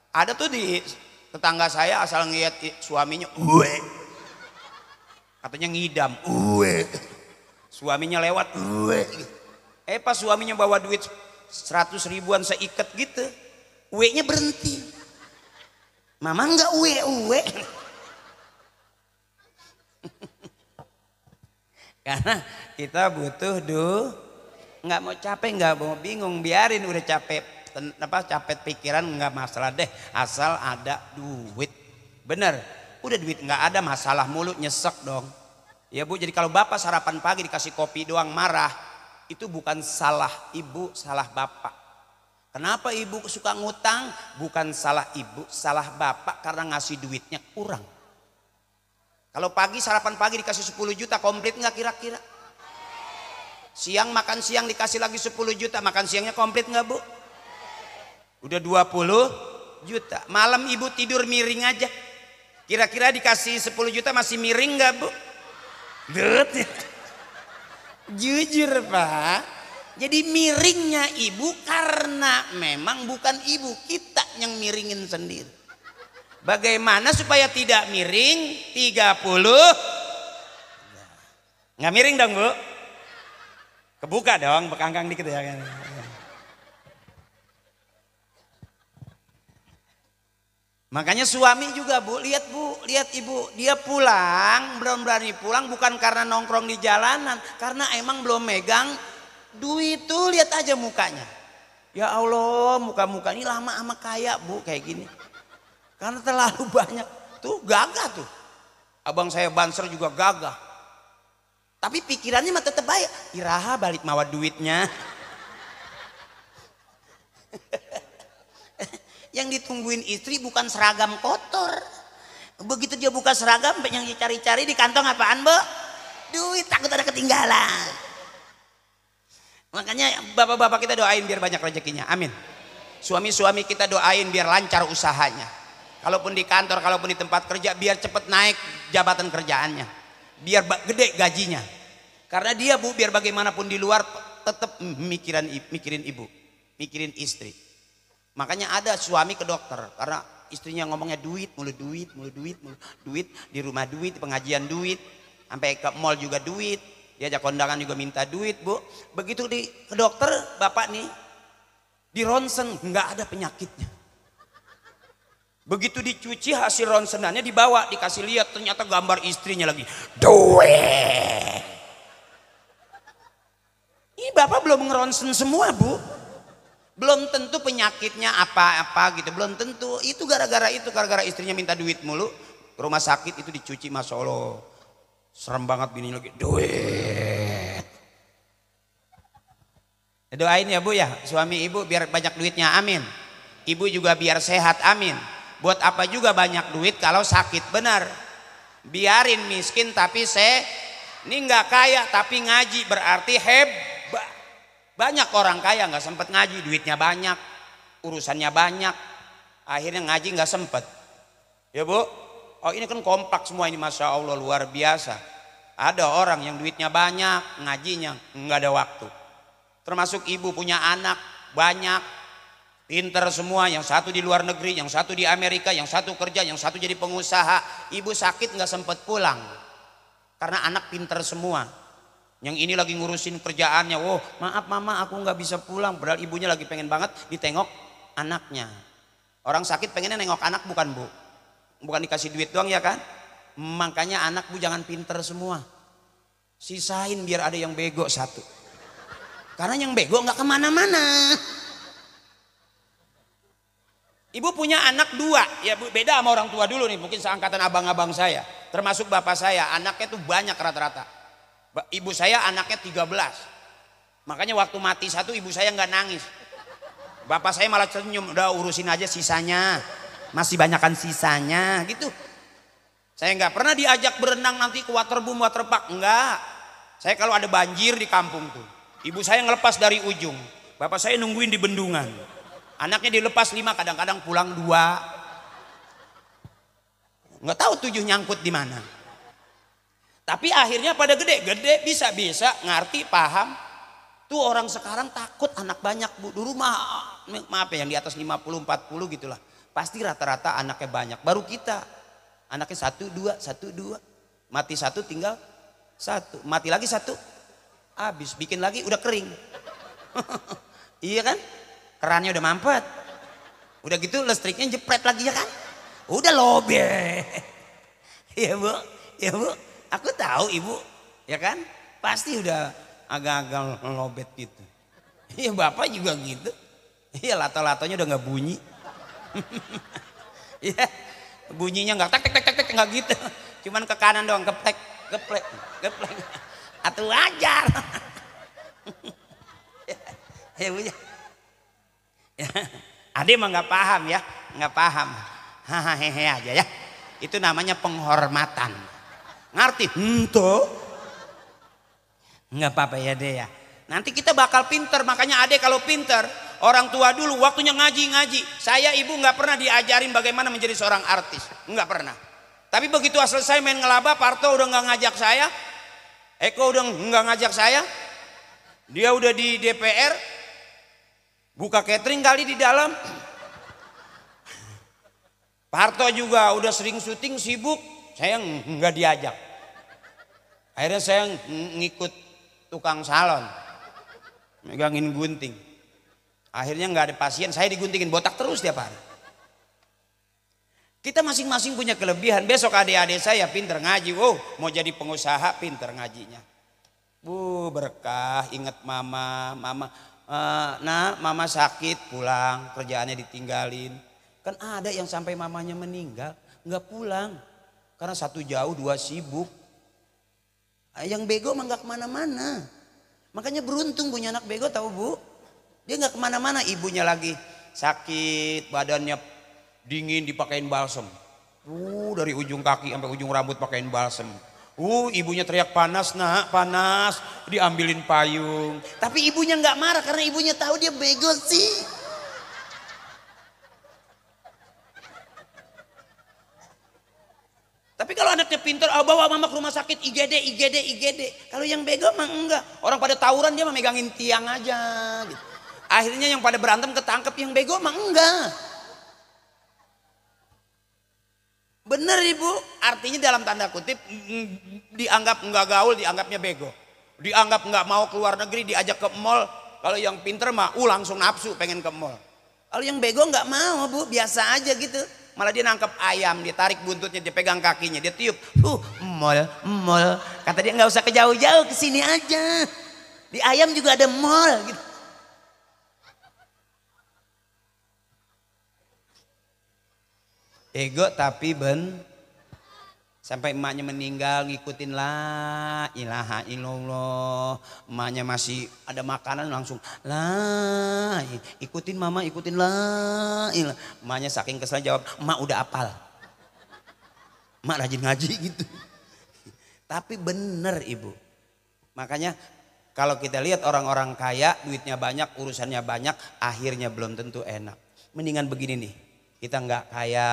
Ada tuh di tetangga saya asal ngeliat suaminya, katanya ngidam, suaminya lewat, pas suaminya bawa duit 100 ribuan seikat gitu, nya berhenti. Mama nggak uwe. Karena kita butuh nggak mau capek, nggak mau bingung, biarin udah capek pikiran nggak masalah deh, asal ada duit. Bener, udah duit nggak ada masalah mulu, nyesek dong. Ya Bu, jadi kalau bapak sarapan pagi dikasih kopi doang marah, itu bukan salah ibu, salah bapak. Kenapa ibu suka ngutang? Bukan salah ibu, salah bapak karena ngasih duitnya kurang. Kalau pagi sarapan pagi dikasih 10 juta, komplit nggak kira-kira? Siang makan siang dikasih lagi 10 juta, makan siangnya komplit nggak Bu? Udah 20 juta. Malam ibu tidur miring aja, kira-kira dikasih 10 juta masih miring nggak Bu? Jujur Pak. Jadi miringnya ibu karena memang bukan ibu, kita yang miringin sendiri. Bagaimana supaya tidak miring? 30 nggak miring dong Bu? Kebuka dong, bekangkang dikit ya kan. Makanya suami juga Bu, lihat ibu, dia pulang, belum berani pulang bukan karena nongkrong di jalanan, karena emang belum megang duit tuh, lihat aja mukanya. Ya Allah, muka-muka ini lama ama kaya Bu kayak gini. Karena terlalu banyak, tuh gagah tuh. Abang saya Banser juga gagah. Tapi pikirannya mah tetep baik, iraha balik mawa duitnya. Yang ditungguin istri bukan seragam kotor. Begitu dia buka seragam, yang dicari-cari di kantong apaan Bu? Duit, takut ada ketinggalan. Makanya bapak-bapak kita doain biar banyak rezekinya, amin. Suami-suami kita doain biar lancar usahanya. Kalaupun di kantor, kalaupun di tempat kerja, biar cepet naik jabatan kerjaannya, biar gede gajinya. Karena dia Bu, biar bagaimanapun di luar tetap mikirin ibu, mikirin istri. Makanya ada suami ke dokter karena istrinya ngomongnya duit mulu, duit mulu, duit mulu, duit di rumah, duit di pengajian, duit sampai ke mall juga duit, diajak kondangan juga minta duit Bu. Begitu ke dokter bapak nih, di ronsen nggak ada penyakitnya. Begitu dicuci hasil ronsenannya dibawa, dikasih lihat, ternyata gambar istrinya lagi duit. Ini bapak belum ngeronsen semua Bu, belum tentu penyakitnya apa-apa gitu, belum tentu. Itu gara-gara istrinya minta duit mulu, ke rumah sakit itu dicuci, masya Allah serem banget, bini lagi duit. Doain ya Bu ya, suami ibu biar banyak duitnya, amin. Ibu juga biar sehat, amin. Buat apa juga banyak duit kalau sakit, benar. Biarin miskin tapi ini nggak kaya tapi ngaji, berarti hebat. Banyak orang kaya nggak sempet ngaji, duitnya banyak, urusannya banyak, akhirnya ngaji nggak sempet. Ya Bu, oh ini kan kompak semua ini, masya Allah luar biasa. Ada orang yang duitnya banyak, ngajinya nggak ada waktu. Termasuk ibu punya anak banyak, pinter semua, yang satu di luar negeri, yang satu di Amerika, yang satu kerja, yang satu jadi pengusaha. Ibu sakit nggak sempet pulang karena anak pinter semua. Yang ini lagi ngurusin kerjaannya, oh maaf mama aku nggak bisa pulang, padahal ibunya lagi pengen banget ditengok anaknya. Orang sakit pengennya nengok anak, bukan Bu, bukan dikasih duit doang ya kan. Makanya anak Bu jangan pinter semua, sisain biar ada yang bego satu, karena yang bego nggak kemana-mana. Ibu punya anak 2 ya Bu, beda sama orang tua dulu nih, mungkin seangkatan abang-abang saya, termasuk bapak saya, anaknya tuh banyak rata-rata. Ibu saya anaknya 13, makanya waktu mati satu ibu saya nggak nangis, bapak saya malah senyum, udah urusin aja sisanya, masih banyakan sisanya gitu. Saya nggak pernah diajak berenang nanti ke waterboom, waterpark, enggak. Saya kalau ada banjir di kampung tuh, ibu saya ngelepas dari ujung, bapak saya nungguin di bendungan, anaknya dilepas 5, kadang-kadang pulang 2, nggak tahu 7 nyangkut di mana. Tapi akhirnya pada gede-gede, bisa-bisa ngerti, paham. Tuh orang sekarang takut anak banyak Bu. Dulu maaf ya, yang di atas 50, 40 gitulah. Pasti rata-rata anaknya banyak. Baru kita anaknya 1, 2, 1, 2. Mati 1 tinggal 1. Mati lagi 1, habis. Bikin lagi udah kering. Iya kan? Kerannya udah mampet. Udah gitu listriknya jepret lagi ya kan? Udah lobet. Iya Bu, ya Bu. Aku tahu ibu, ya kan? Pasti udah agak-agak ngelobet gitu. Iya bapak juga gitu. Iya lato-latonya udah nggak bunyi. Iya bunyinya nggak tek tek tek tek nggak gitu. Cuman ke kanan doang, geplek geplek geplek. Atuh ajar. Ya Bu ya. Ade mah nggak paham ya, nggak paham. Hahaha aja ya. Itu namanya penghormatan. Ngerti? Tuh nggak apa-apa ya deh ya, nanti kita bakal pinter. Makanya adek kalau pinter, orang tua dulu waktunya ngaji. Saya ibu nggak pernah diajarin bagaimana menjadi seorang artis, nggak pernah. Tapi begitu selesai main ngelaba, Parto udah nggak ngajak saya, Eko udah nggak ngajak saya, dia udah di DPR buka catering kali di dalam. Parto juga udah sering syuting, sibuk. Saya nggak diajak. Akhirnya saya ngikut tukang salon, megangin gunting. Akhirnya nggak ada pasien, saya diguntingin, botak terus tiap hari. Kita masing-masing punya kelebihan. Besok adik-adik saya pinter ngaji, mau jadi pengusaha, pinter ngajinya. Bu berkah, ingat mama, mama sakit pulang, kerjaannya ditinggalin. Kan ada yang sampai mamanya meninggal nggak pulang. Karena 1 jauh, 2 sibuk. Yang bego mah nggak kemana-mana. Makanya beruntung punya anak bego, tahu Bu? Dia nggak kemana-mana. Ibunya lagi sakit, badannya dingin dipakein balsem. Dari ujung kaki sampai ujung rambut pakein balsem. Ibunya teriak panas nak, panas, diambilin payung. Tapi ibunya nggak marah karena ibunya tahu dia bego sih. anaknya pintar, bawa mama ke rumah sakit, IGD. Kalau yang bego mah enggak. Orang pada tawuran dia mah megangin tiang aja gitu. Akhirnya yang pada berantem ketangkep, yang bego mah enggak. Bener ibu, artinya dalam tanda kutip dianggap enggak gaul, dianggapnya bego. Dianggap enggak mau keluar negeri, diajak ke mall. Kalau yang pinter mah langsung nafsu pengen ke mall. Kalau yang bego enggak mau bu, biasa aja gitu. Malah dia nangkep ayam, dia tarik buntutnya, dia pegang kakinya, dia tiup. Mall. Kata dia nggak usah ke jauh-jauh, ke sini aja. Di ayam juga ada mall gitu. Ego tapi sampai emaknya meninggal ngikutin la ilaha illallah. Emaknya masih ada makanan langsung la, ikutin mama, ikutin la ilah. Emaknya saking kesel jawab, emak udah apal. Emak rajin ngaji gitu. Tapi bener ibu. Makanya kalau kita lihat orang-orang kaya, duitnya banyak, urusannya banyak, akhirnya belum tentu enak. Mendingan begini nih, kita nggak kaya,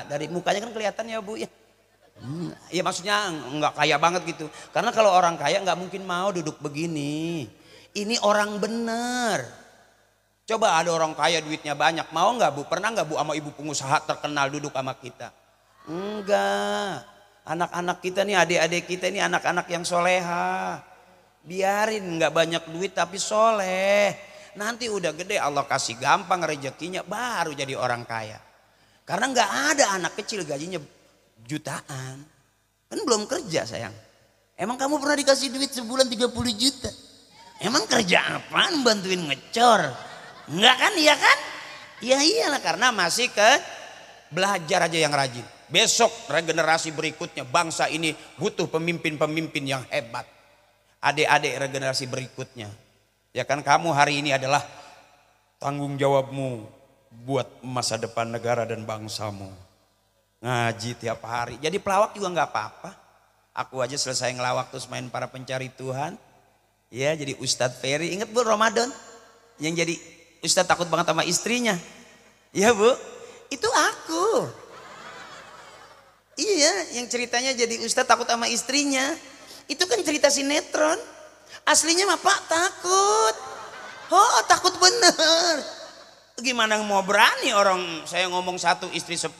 dari mukanya kan kelihatan ya bu ya. Ya maksudnya nggak kaya banget gitu. Karena kalau orang kaya nggak mungkin mau duduk begini. Ini orang bener. Coba ada orang kaya duitnya banyak, mau nggak bu? Pernah nggak bu sama ibu pengusaha terkenal duduk sama kita? Enggak. Anak-anak kita nih, adik-adik kita ini anak-anak yang soleha. Biarin nggak banyak duit tapi soleh. Nanti udah gede Allah kasih gampang rezekinya, baru jadi orang kaya. Karena nggak ada anak kecil gajinya jutaan. Kan belum kerja sayang. Emang kamu pernah dikasih duit sebulan 30 juta? Emang kerja apaan bantuin ngecor? Enggak kan, iya kan? Ya iyalah, karena masih belajar aja yang rajin. Besok regenerasi berikutnya bangsa ini butuh pemimpin-pemimpin yang hebat. Adik-adik regenerasi berikutnya. Ya kan, kamu hari ini adalah tanggung jawabmu buat masa depan negara dan bangsamu. Ngaji tiap hari, jadi pelawak juga nggak apa-apa. Aku aja selesai ngelawak terus main para pencari Tuhan. Ya jadi Ustadz Ferry, inget bu Ramadan yang jadi Ustadz takut banget sama istrinya. Ya bu, itu aku. Iya, yang ceritanya jadi Ustadz takut sama istrinya. Itu kan cerita sinetron. Aslinya mah Pak takut. Oh takut bener. Gimana mau berani orang saya ngomong 1 istri 10.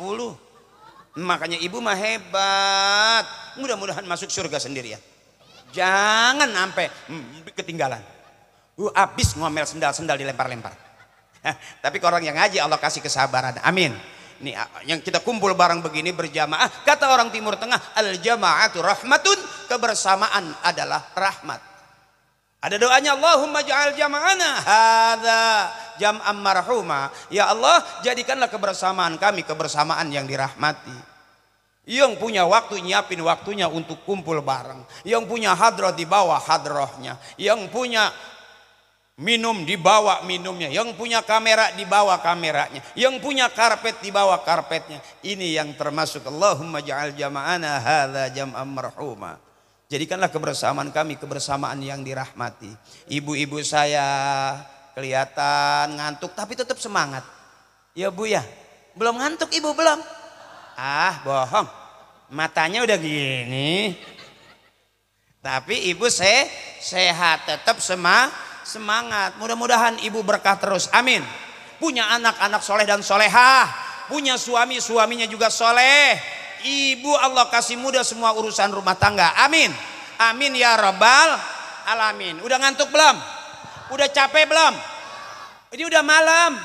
Makanya ibu mah hebat. Mudah-mudahan masuk surga sendirian. Jangan sampai ketinggalan. Abis ngomel sendal-sendal dilempar-lempar. Tapi kalau orang yang ngaji Allah kasih kesabaran. Amin. Nih yang kita kumpul bareng begini berjamaah. Kata orang Timur Tengah, al jama'atu rahmatun. Kebersamaan adalah rahmat. Ada doanya, Allahumma ja'al jama'ana hadza jam'an marhuma. Ya Allah, jadikanlah kebersamaan kami kebersamaan yang dirahmati. Yang punya waktu nyiapin waktunya untuk kumpul bareng. Yang punya hadroh dibawa hadrohnya. Yang punya minum dibawa minumnya. Yang punya kamera dibawa kameranya. Yang punya karpet dibawa karpetnya. Ini yang termasuk Allahumma ja'al jama'ana hadza jam'an marhuma. Jadikanlah kebersamaan kami kebersamaan yang dirahmati. Ibu-ibu saya kelihatan ngantuk tapi tetap semangat. Ya bu ya, belum ngantuk ibu belum? Ah bohong, matanya udah gini. Tapi ibu sehat, tetap semangat. Mudah-mudahan ibu berkah terus, amin. Punya anak-anak soleh dan solehah. Punya suami, suaminya juga soleh. Ibu Allah kasih mudah semua urusan rumah tangga, amin. Amin ya rabbal alamin. Udah ngantuk belum? Udah capek belum? Ini udah malam.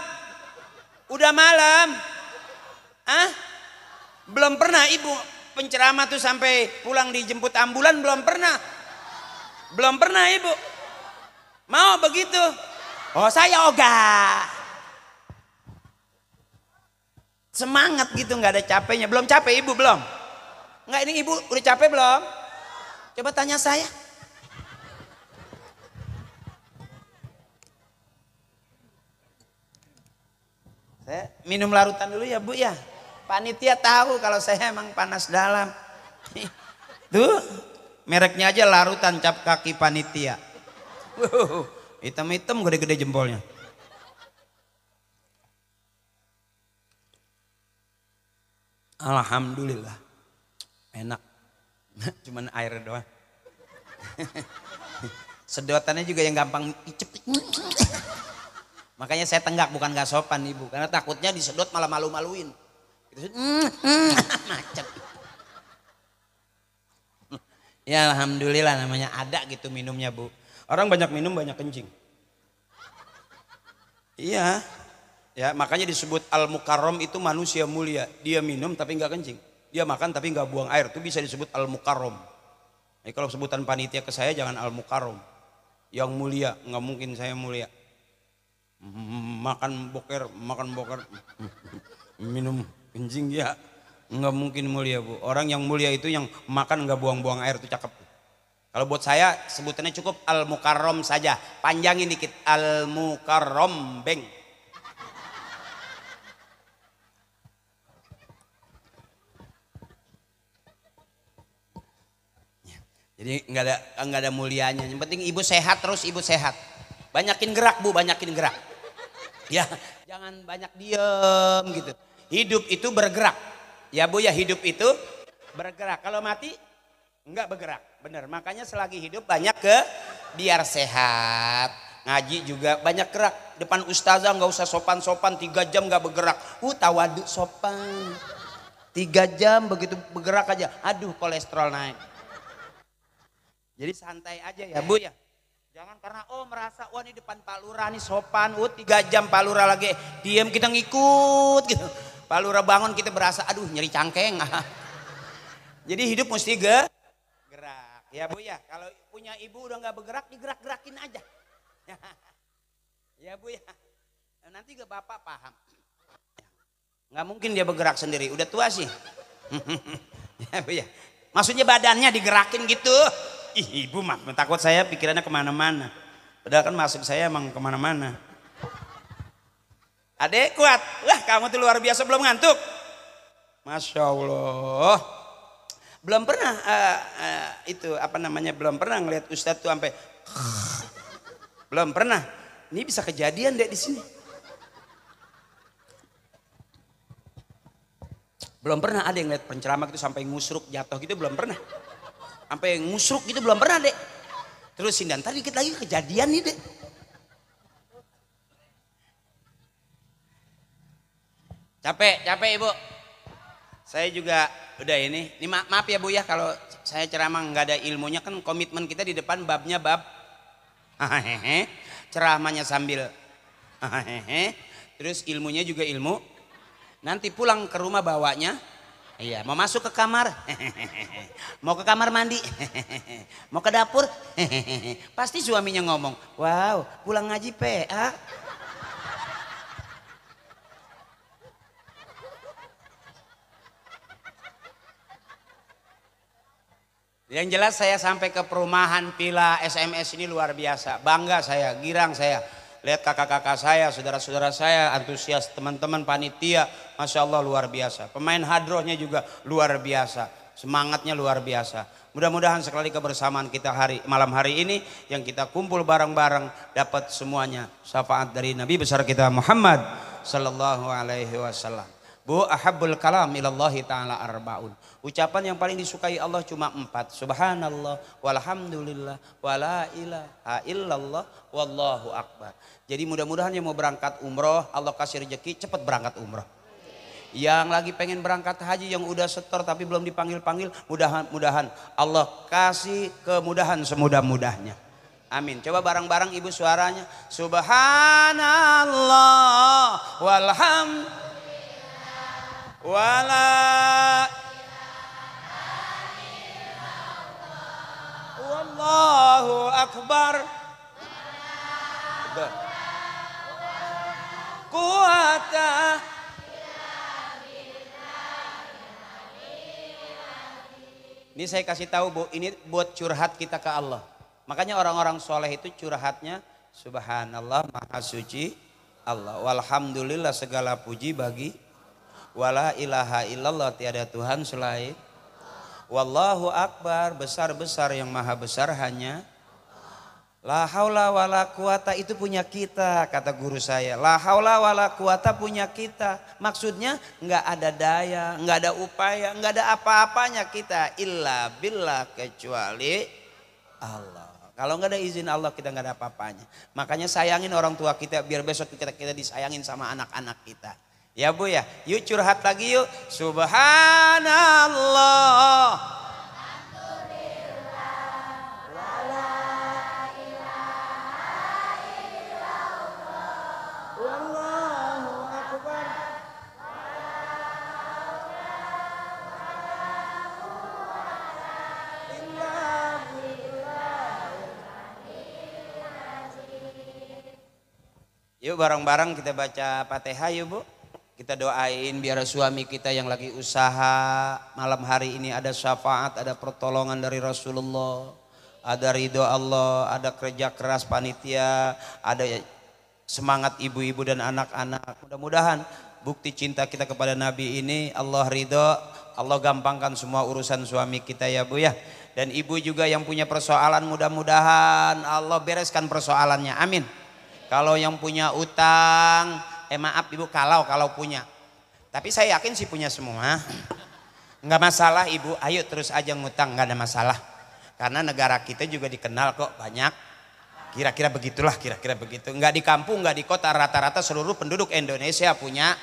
Udah malam. Belum pernah ibu penceramah tuh sampai pulang dijemput ambulan, belum pernah. Belum pernah ibu. Mau begitu? Oh saya ogah. Semangat gitu, nggak ada capeknya. Belum capek ibu belum? Nggak, ini ibu udah capek belum? Coba tanya saya. Saya minum larutan dulu ya bu ya. Panitia tahu kalau saya emang panas dalam. Tuh mereknya aja larutan cap kaki panitia. Hitam-hitam gede-gede jempolnya. Alhamdulillah enak. Cuman air doang. Sedotannya juga yang gampang icep. Makanya saya tenggak, bukan gak sopan ibu, karena takutnya disedot malah malu-maluin. Macet. Ya alhamdulillah namanya ada gitu minumnya bu. Orang banyak minum banyak kencing. Iya. Ya makanya disebut al-mukarram itu manusia mulia. Dia minum tapi nggak kencing. Dia makan tapi nggak buang air. Itu bisa disebut al-mukarram. Jadi kalau sebutan panitia ke saya jangan al-mukarram. Yang mulia, nggak mungkin saya mulia. Makan boker, minum kencing ya nggak mungkin mulia bu. Orang yang mulia itu yang makan nggak buang-buang air, itu cakep. Kalau buat saya sebutannya cukup al-mukarram saja. Panjangin dikit, al-mukarram beng. Jadi nggak ada mulianya. Yang penting ibu sehat terus, ibu sehat. Banyakin gerak bu, banyakin gerak. Ya, jangan banyak diem gitu. Hidup itu bergerak. Ya bu ya, hidup itu bergerak. Kalau mati nggak bergerak, bener. Makanya selagi hidup banyak biar sehat. Ngaji juga banyak gerak. Depan ustazah nggak usah sopan-sopan, 3 jam nggak bergerak. Tawadu sopan. 3 jam begitu bergerak aja, aduh kolesterol naik. Jadi santai aja ya bu ya. Jangan karena merasa ini depan Pak Lurah nih sopan, 3 jam Pak Lurah lagi diem kita ngikut gitu. Pak Lurah bangun kita berasa aduh nyeri cangkeng. Jadi hidup mesti gerak ya bu ya. Kalau punya ibu udah nggak bergerak, digerak-gerakin aja. Ya bu ya. Nanti ke bapak paham. Nggak mungkin dia bergerak sendiri, udah tua sih. Ya bu ya. Maksudnya badannya digerakin gitu. Ibu mah takut saya pikirannya kemana-mana. Padahal kan masuk saya emang kemana-mana. Adek kuat. Wah kamu tuh luar biasa, belum ngantuk? Masya Allah. Belum pernah belum pernah ngeliat Ustadz tuh sampai belum pernah. Ini bisa kejadian deh di sini. Belum pernah ada yang lihat penceramah itu sampai ngusruk jatuh gitu, belum pernah. Sampai ngusruk gitu belum pernah dek. Terus ntar dikit lagi kejadian nih dek. Capek ibu. Saya juga udah ini maaf ya bu ya kalau saya ceramah nggak ada ilmunya, kan komitmen kita di depan babnya bab. Ceramahnya sambil. Terus ilmunya juga ilmu. Nanti pulang ke rumah bawanya. Iya, mau masuk ke kamar, mau ke kamar mandi, mau ke dapur, pasti suaminya ngomong, wow, pulang ngaji PA. Yang jelas saya sampai ke perumahan villa SMS ini luar biasa, bangga saya, girang saya. Lihat kakak-kakak saya, saudara-saudara saya, antusias teman-teman panitia, Masya Allah luar biasa. Pemain hadrohnya juga luar biasa, semangatnya luar biasa. Mudah-mudahan sekali kebersamaan kita malam hari ini yang kita kumpul bareng-bareng dapat semuanya syafaat dari Nabi besar kita Muhammad sallallahu alaihi wasallam. Bu ahabbul kalam ilallahi ta'ala arbaun. Ucapan yang paling disukai Allah cuma 4. Subhanallah, walhamdulillah, wala ilaha illallah, wallahu akbar. Jadi mudah-mudahan yang mau berangkat umroh, Allah kasih rezeki cepat berangkat umroh. Yang lagi pengen berangkat haji yang udah setor tapi belum dipanggil-panggil, mudah-mudahan Allah kasih kemudahan semudah-mudahnya. Amin. Coba bareng-bareng ibu suaranya. Subhanallah, walhamdulillah. Wala wallahu akbar quwata. Ini saya kasih tahu bu, ini buat curhat kita ke Allah. Makanya orang-orang soleh itu curhatnya subhanallah, maha suci Allah, walhamdulillah segala puji bagi, wala ilaha illallah tiada Tuhan selain, wallahu akbar besar-besar yang maha besar hanya, La haula wala quwata itu punya kita, kata guru saya. La haula wala quwata punya kita. Maksudnya nggak ada daya, nggak ada upaya, nggak ada apa-apanya kita. Illa billah, kecuali Allah. Kalau nggak ada izin Allah kita nggak ada apa-apanya. Makanya sayangin orang tua kita biar besok kita disayangin sama anak-anak kita. Ya Bu ya, yuk curhat lagi yuk. Subhanallah. Yuk bareng-bareng kita baca Fatihah yuk Bu. Kita doain biar suami kita yang lagi usaha malam hari ini ada syafaat, ada pertolongan dari Rasulullah, ada ridho Allah, ada kerja keras panitia, ada semangat ibu-ibu dan anak-anak. Mudah-mudahan bukti cinta kita kepada Nabi ini Allah ridho, Allah gampangkan semua urusan suami kita ya Bu ya. Dan ibu juga yang punya persoalan mudah-mudahan Allah bereskan persoalannya, amin. Kalau yang punya utang, maaf ibu kalau punya. Tapi saya yakin sih punya semua. Nggak masalah ibu, ayo terus aja ngutang, nggak ada masalah. Karena negara kita juga dikenal kok banyak. Kira-kira begitulah, kira-kira begitu. Nggak di kampung, nggak di kota, rata-rata seluruh penduduk Indonesia punya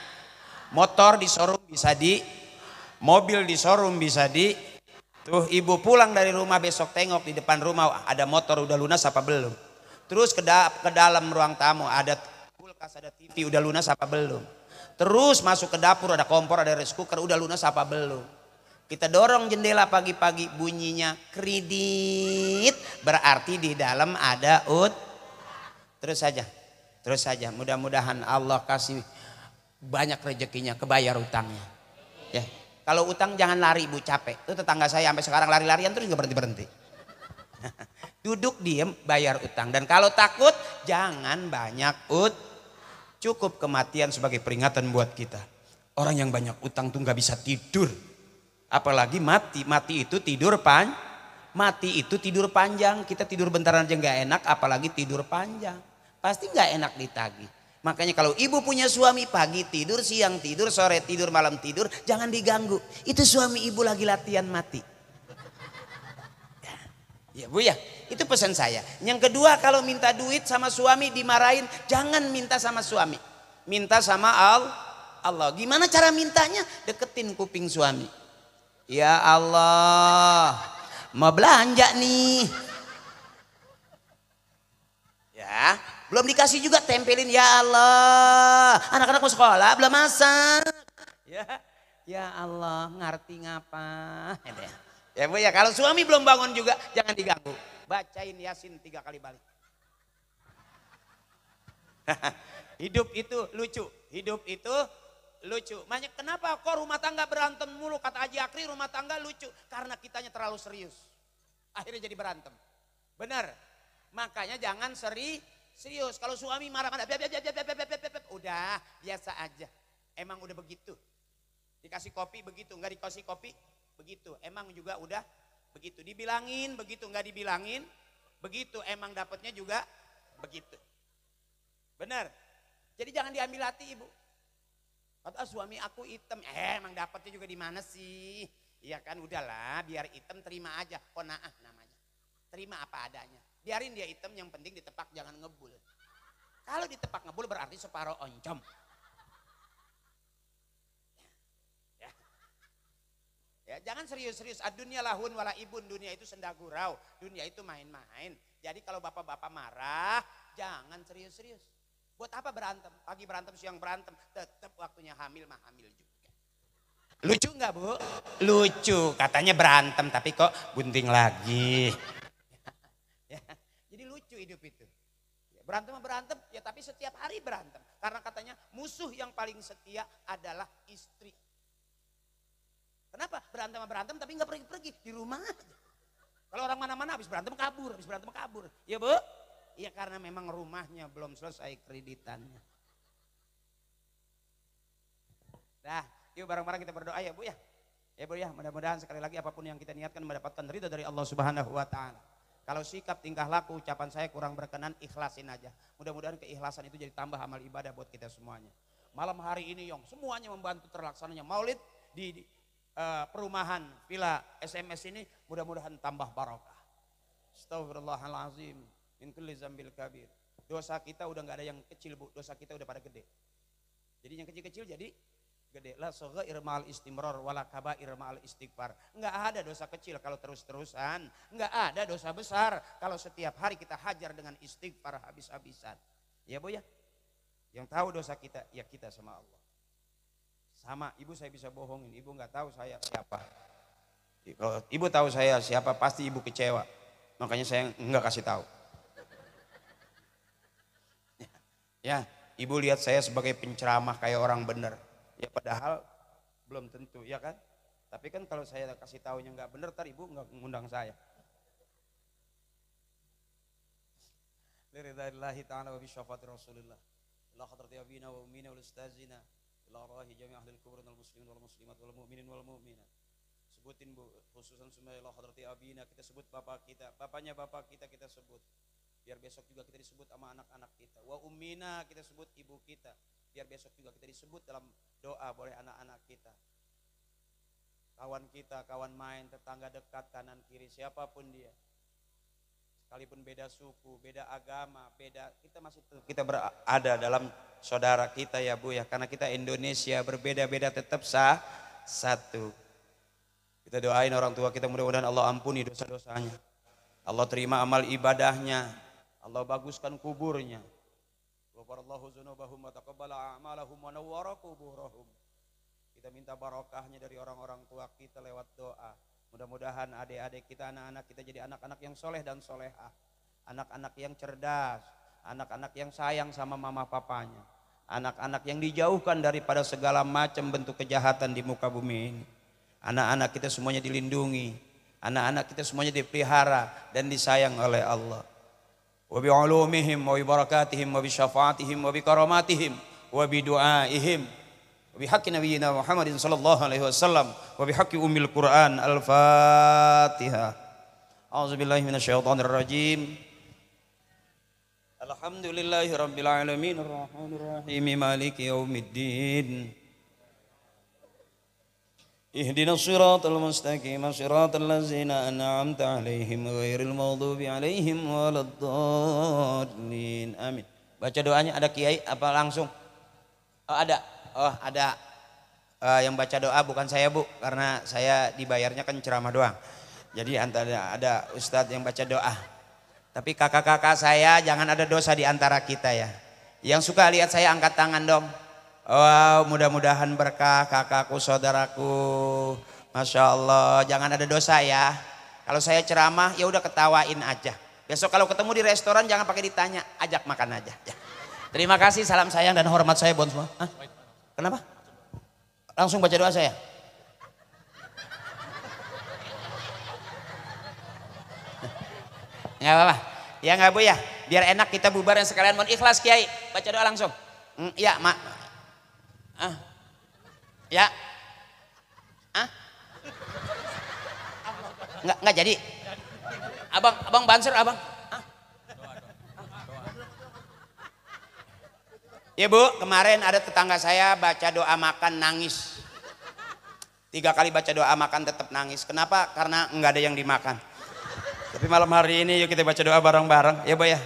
motor di showroom bisa di, mobil di showroom bisa di. Tuh ibu pulang dari rumah besok tengok di depan rumah ada motor udah lunas apa belum. Terus ke dalam ruang tamu ada kulkas, ada TV udah lunas apa belum. Terus masuk ke dapur ada kompor, ada rice cooker udah lunas apa belum. Kita dorong jendela pagi-pagi bunyinya kredit, berarti di dalam ada Terus saja mudah-mudahan Allah kasih banyak rezekinya, kebayar utangnya. Ya. Kalau utang jangan lari Bu, capek. Itu tetangga saya sampai sekarang lari-larian terus nggak berhenti. Duduk diem bayar utang, dan kalau takut jangan banyak cukup kematian sebagai peringatan buat kita. Orang yang banyak utang tuh nggak bisa tidur, apalagi mati itu tidur panjang. Kita tidur bentaran aja nggak enak, apalagi tidur panjang pasti nggak enak ditagih. Makanya kalau ibu punya suami pagi tidur, siang tidur, sore tidur, malam tidur, jangan diganggu. Itu suami ibu lagi latihan mati. Ya Bu ya, itu pesan saya. Yang kedua, kalau minta duit sama suami dimarahin, jangan minta sama suami, minta sama Allah. Gimana cara mintanya? Deketin kuping suami. Ya Allah, mau belanja nih. Ya, belum dikasih juga tempelin ya Allah. Anak-anak mau sekolah belum masak. Ya Allah, ngerti ngapa? Ya Bu ya, kalau suami belum bangun juga jangan diganggu. Bacain Yasin 3 kali balik. Hidup itu lucu. Makanya kenapa kok rumah tangga berantem mulu? Kata Haji Akri, rumah tangga lucu karena kitanya terlalu serius. Akhirnya jadi berantem. Benar. Makanya jangan serius. Kalau suami marah-marah, udah biasa aja. Emang udah begitu. Dikasih kopi begitu, nggak dikasih kopi begitu, emang juga udah begitu. Dibilangin begitu, nggak dibilangin begitu, emang dapatnya juga begitu. Benar. Jadi jangan diambil hati ibu. Kata suami aku hitam, emang dapatnya juga di mana sih? Iya kan, udahlah, biar hitam terima aja, qanaah namanya. Terima apa adanya. Biarin dia hitam, yang penting ditepak jangan ngebul. Kalau ditepak ngebul berarti separuh oncom. Ya, jangan serius-serius. Ad-dunya lahun wala ibun. Dunia itu senda gurau. Dunia itu main-main. Jadi kalau bapak-bapak marah, jangan serius-serius. Buat apa berantem? Pagi berantem, siang berantem. Tetap waktunya hamil mah hamil juga. Lucu nggak Bu? Lucu. Katanya berantem tapi kok bunting lagi. Ya, jadi lucu hidup itu. Ya, berantem ya, tapi setiap hari berantem. Karena katanya musuh yang paling setia adalah istri. Kenapa? Berantem tapi nggak pergi-pergi, di rumah aja. Kalau orang mana-mana habis berantem kabur. Ya Bu? Iya, karena memang rumahnya belum selesai kreditannya. Dah, yuk bareng-bareng kita berdoa ya Bu ya. Ya Bu ya, mudah-mudahan sekali lagi apapun yang kita niatkan mendapatkan ridha dari Allah Subhanahu wa taala. Kalau sikap, tingkah laku, ucapan saya kurang berkenan, ikhlasin aja. Mudah-mudahan keikhlasan itu jadi tambah amal ibadah buat kita semuanya. Malam hari ini Yong, semuanya membantu terlaksananya maulid di perumahan Villa SMS ini, mudah-mudahan tambah barokah. Astagfirullahalazim min kulli zambil kabir. Dosa kita udah nggak ada yang kecil Bu, dosa kita udah pada gede. Jadi yang kecil-kecil jadi gede. La saghair ma'al istimrar wala kabair ma'al istighfar. Enggak ada dosa kecil kalau terus-terusan, enggak ada dosa besar kalau setiap hari kita hajar dengan istighfar habis-habisan. Ya Bu ya? Yang tahu dosa kita ya kita sama Allah. Sama ibu saya bisa bohongin, ibu enggak tahu saya siapa. Kalau ibu tahu saya siapa pasti ibu kecewa. Makanya saya enggak kasih tahu. Ya, ibu lihat saya sebagai penceramah kayak orang benar. Ya padahal belum tentu, ya kan? Tapi kan kalau saya kasih tahunya nggak benar, ntar ibu nggak mengundang saya. Liridaillahi ta'ala wa bisyafati Rasulillah. Ila hadrati abina wa ummina wal ustazina. Ila arahi jami' ahlil kubur wal muslimin wal muslimat wal mu'minin wal mu'minat. Sebutin Bu, khususan semua ila hadrati abina, kita sebut bapak kita, bapaknya bapak kita sebut. Biar besok juga kita disebut sama anak-anak kita. Wa ummina, kita sebut ibu kita. Biar besok juga kita disebut dalam doa boleh anak-anak kita. Kawan kita, kawan main, tetangga dekat, kanan kiri, siapapun dia. Sekalipun beda suku, beda agama, beda, kita berada dalam saudara kita ya Bu ya. Karena kita Indonesia berbeda-beda tetap satu. Kita doain orang tua kita, mudah-mudahan Allah ampuni dosa-dosanya. Allah terima amal ibadahnya. Allah baguskan kuburnya. Ghafarallahu dzunubahum wa taqabbala a'malahum wa nawwara quburahum. Kita minta barokahnya dari orang-orang tua kita lewat doa. Mudah-mudahan adik-adik kita, anak-anak kita jadi anak-anak yang soleh dan solehah. Anak-anak yang cerdas, anak-anak yang sayang sama mama papanya. Anak-anak yang dijauhkan daripada segala macam bentuk kejahatan di muka bumi ini. Anak-anak kita semuanya dilindungi. Anak-anak kita semuanya dipelihara dan disayang oleh Allah. Wa bi ulumihim wa bi barakatihim wa bi syafaatihim wa bi karamatihim wa bi du'aihim wa bi haqqi nabiyyina Muhammadin sallallahu alaihi wasallam wa bi haqqi ummil Qur'an. Al-Fatihah. A'udzubillahi minasyaitonir rajim. Alhamdulillahi rabbil alamin arrahmanir rahim maliki yaumiddin. Ihdinas siratal mustaqim siratal ladzina an'amta 'alaihim ghairil maghdubi 'alaihim waladdallin. Amin. Baca doanya ada kiai apa langsung? Oh ada. Oh ada. Yang baca doa bukan saya Bu, karena saya dibayarnya kan ceramah doang. Jadi ada ustadz yang baca doa. Tapi kakak-kakak saya jangan ada dosa di antara kita ya. Yang suka lihat saya angkat tangan dong. Wow, mudah-mudahan berkah kakakku, saudaraku. Masya Allah, jangan ada dosa ya. Kalau saya ceramah ya udah ketawain aja. Besok kalau ketemu di restoran jangan pakai ditanya, ajak makan aja. Ya. Terima kasih, salam sayang dan hormat saya buat semua. Hah? Kenapa? Langsung baca doa saya. Nggak apa-apa. Ya nggak Bu ya, biar enak kita bubar yang sekalian mohon ikhlas Kiai. Baca doa langsung. Ya mak. Ya. Enggak jadi. Abang banser abang. Ya Bu, kemarin ada tetangga saya baca doa makan nangis. 3 kali baca doa makan tetap nangis. Kenapa? Karena enggak ada yang dimakan. Tapi malam hari ini yuk kita baca doa bareng-bareng. Ya Bu ya.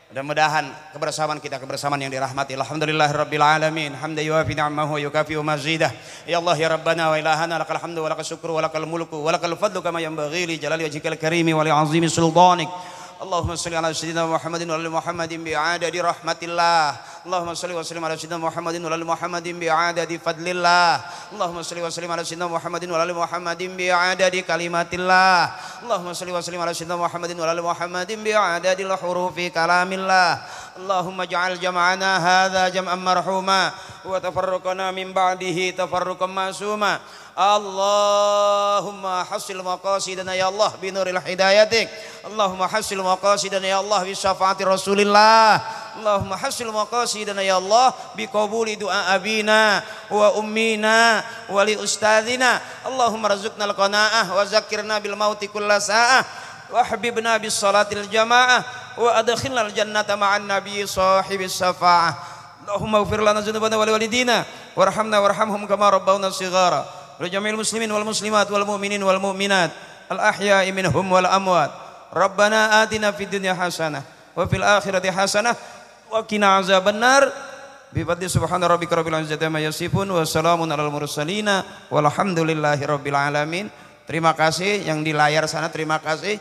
Mudah-mudahan kebersamaan kita kebersamaan yang dirahmati. Alhamdulillahirabbil alamin. Hamdan yuwafi ni'amahu wa yukafi mazidah. Ya Allah ya Rabbana wa ilahana lakal hamdu wa lakal syukru wa lakal mulku wa lakal fadlu kama yanbaghi li jalali wajhikal karimi wa li 'azimi sultanik. Allahumma shalli ala sayyidina Muhammadin wa ala Muhammadin bi'adadi rahmatillah. Allahumma shalli wa sallim ala sayyidina Muhammadin wa ala Muhammadin bi'adadi fadlillah. Allahumma shalli wa sallim ala sayyidina Muhammadin wa ala Muhammadin bi'adadi kalimatillah. Allahumma shalli wa sallim ala sayyidina Muhammadin wa ala Muhammadin bi'adadi hurufi kalamillah. Allahumma ij'al jam'ana hadza jam'an marhuma wa tafarruqana min ba'dihi tafarruqan ma'suma. Allahumma hasil maqasidana ya Allah binuril hidayatik. Allahumma hasil maqasidana ya Allah bi syafaati Rasulillah. Allahumma hasil maqasidana ya Allah bi qabuli du'a abina wa ummina wa li ustadzina. Allahumma rzuqnal qanaah wa zakirna bil mauti kulla sa'ah وحببنا بالصلاة الجماعة وأدخلنا الجنة مع النبي صاحب الشفاعة اللهم اغفر لنا ذنوبنا ولوالدينا وارحمنا وارحمهم كما ربونا صغارا ولجميع المسلمين والمسلمات والمؤمنين والمؤمنات الأحياء منهم والأموات ربنا آتنا في الدنيا حسنة وفي الآخرة حسنة وقنا عذاب النار بفضل سبحان ربك رب العزة عما يصفون وسلام على المرسلين walhamdulillahi rabbil alamin. Terima kasih yang di layar sana, terima kasih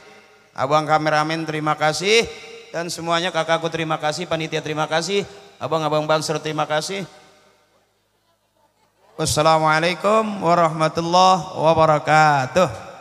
abang kameramen, terima kasih, dan semuanya kakakku terima kasih, panitia terima kasih, abang-abang banser terima kasih. Wassalamualaikum warahmatullahi wabarakatuh.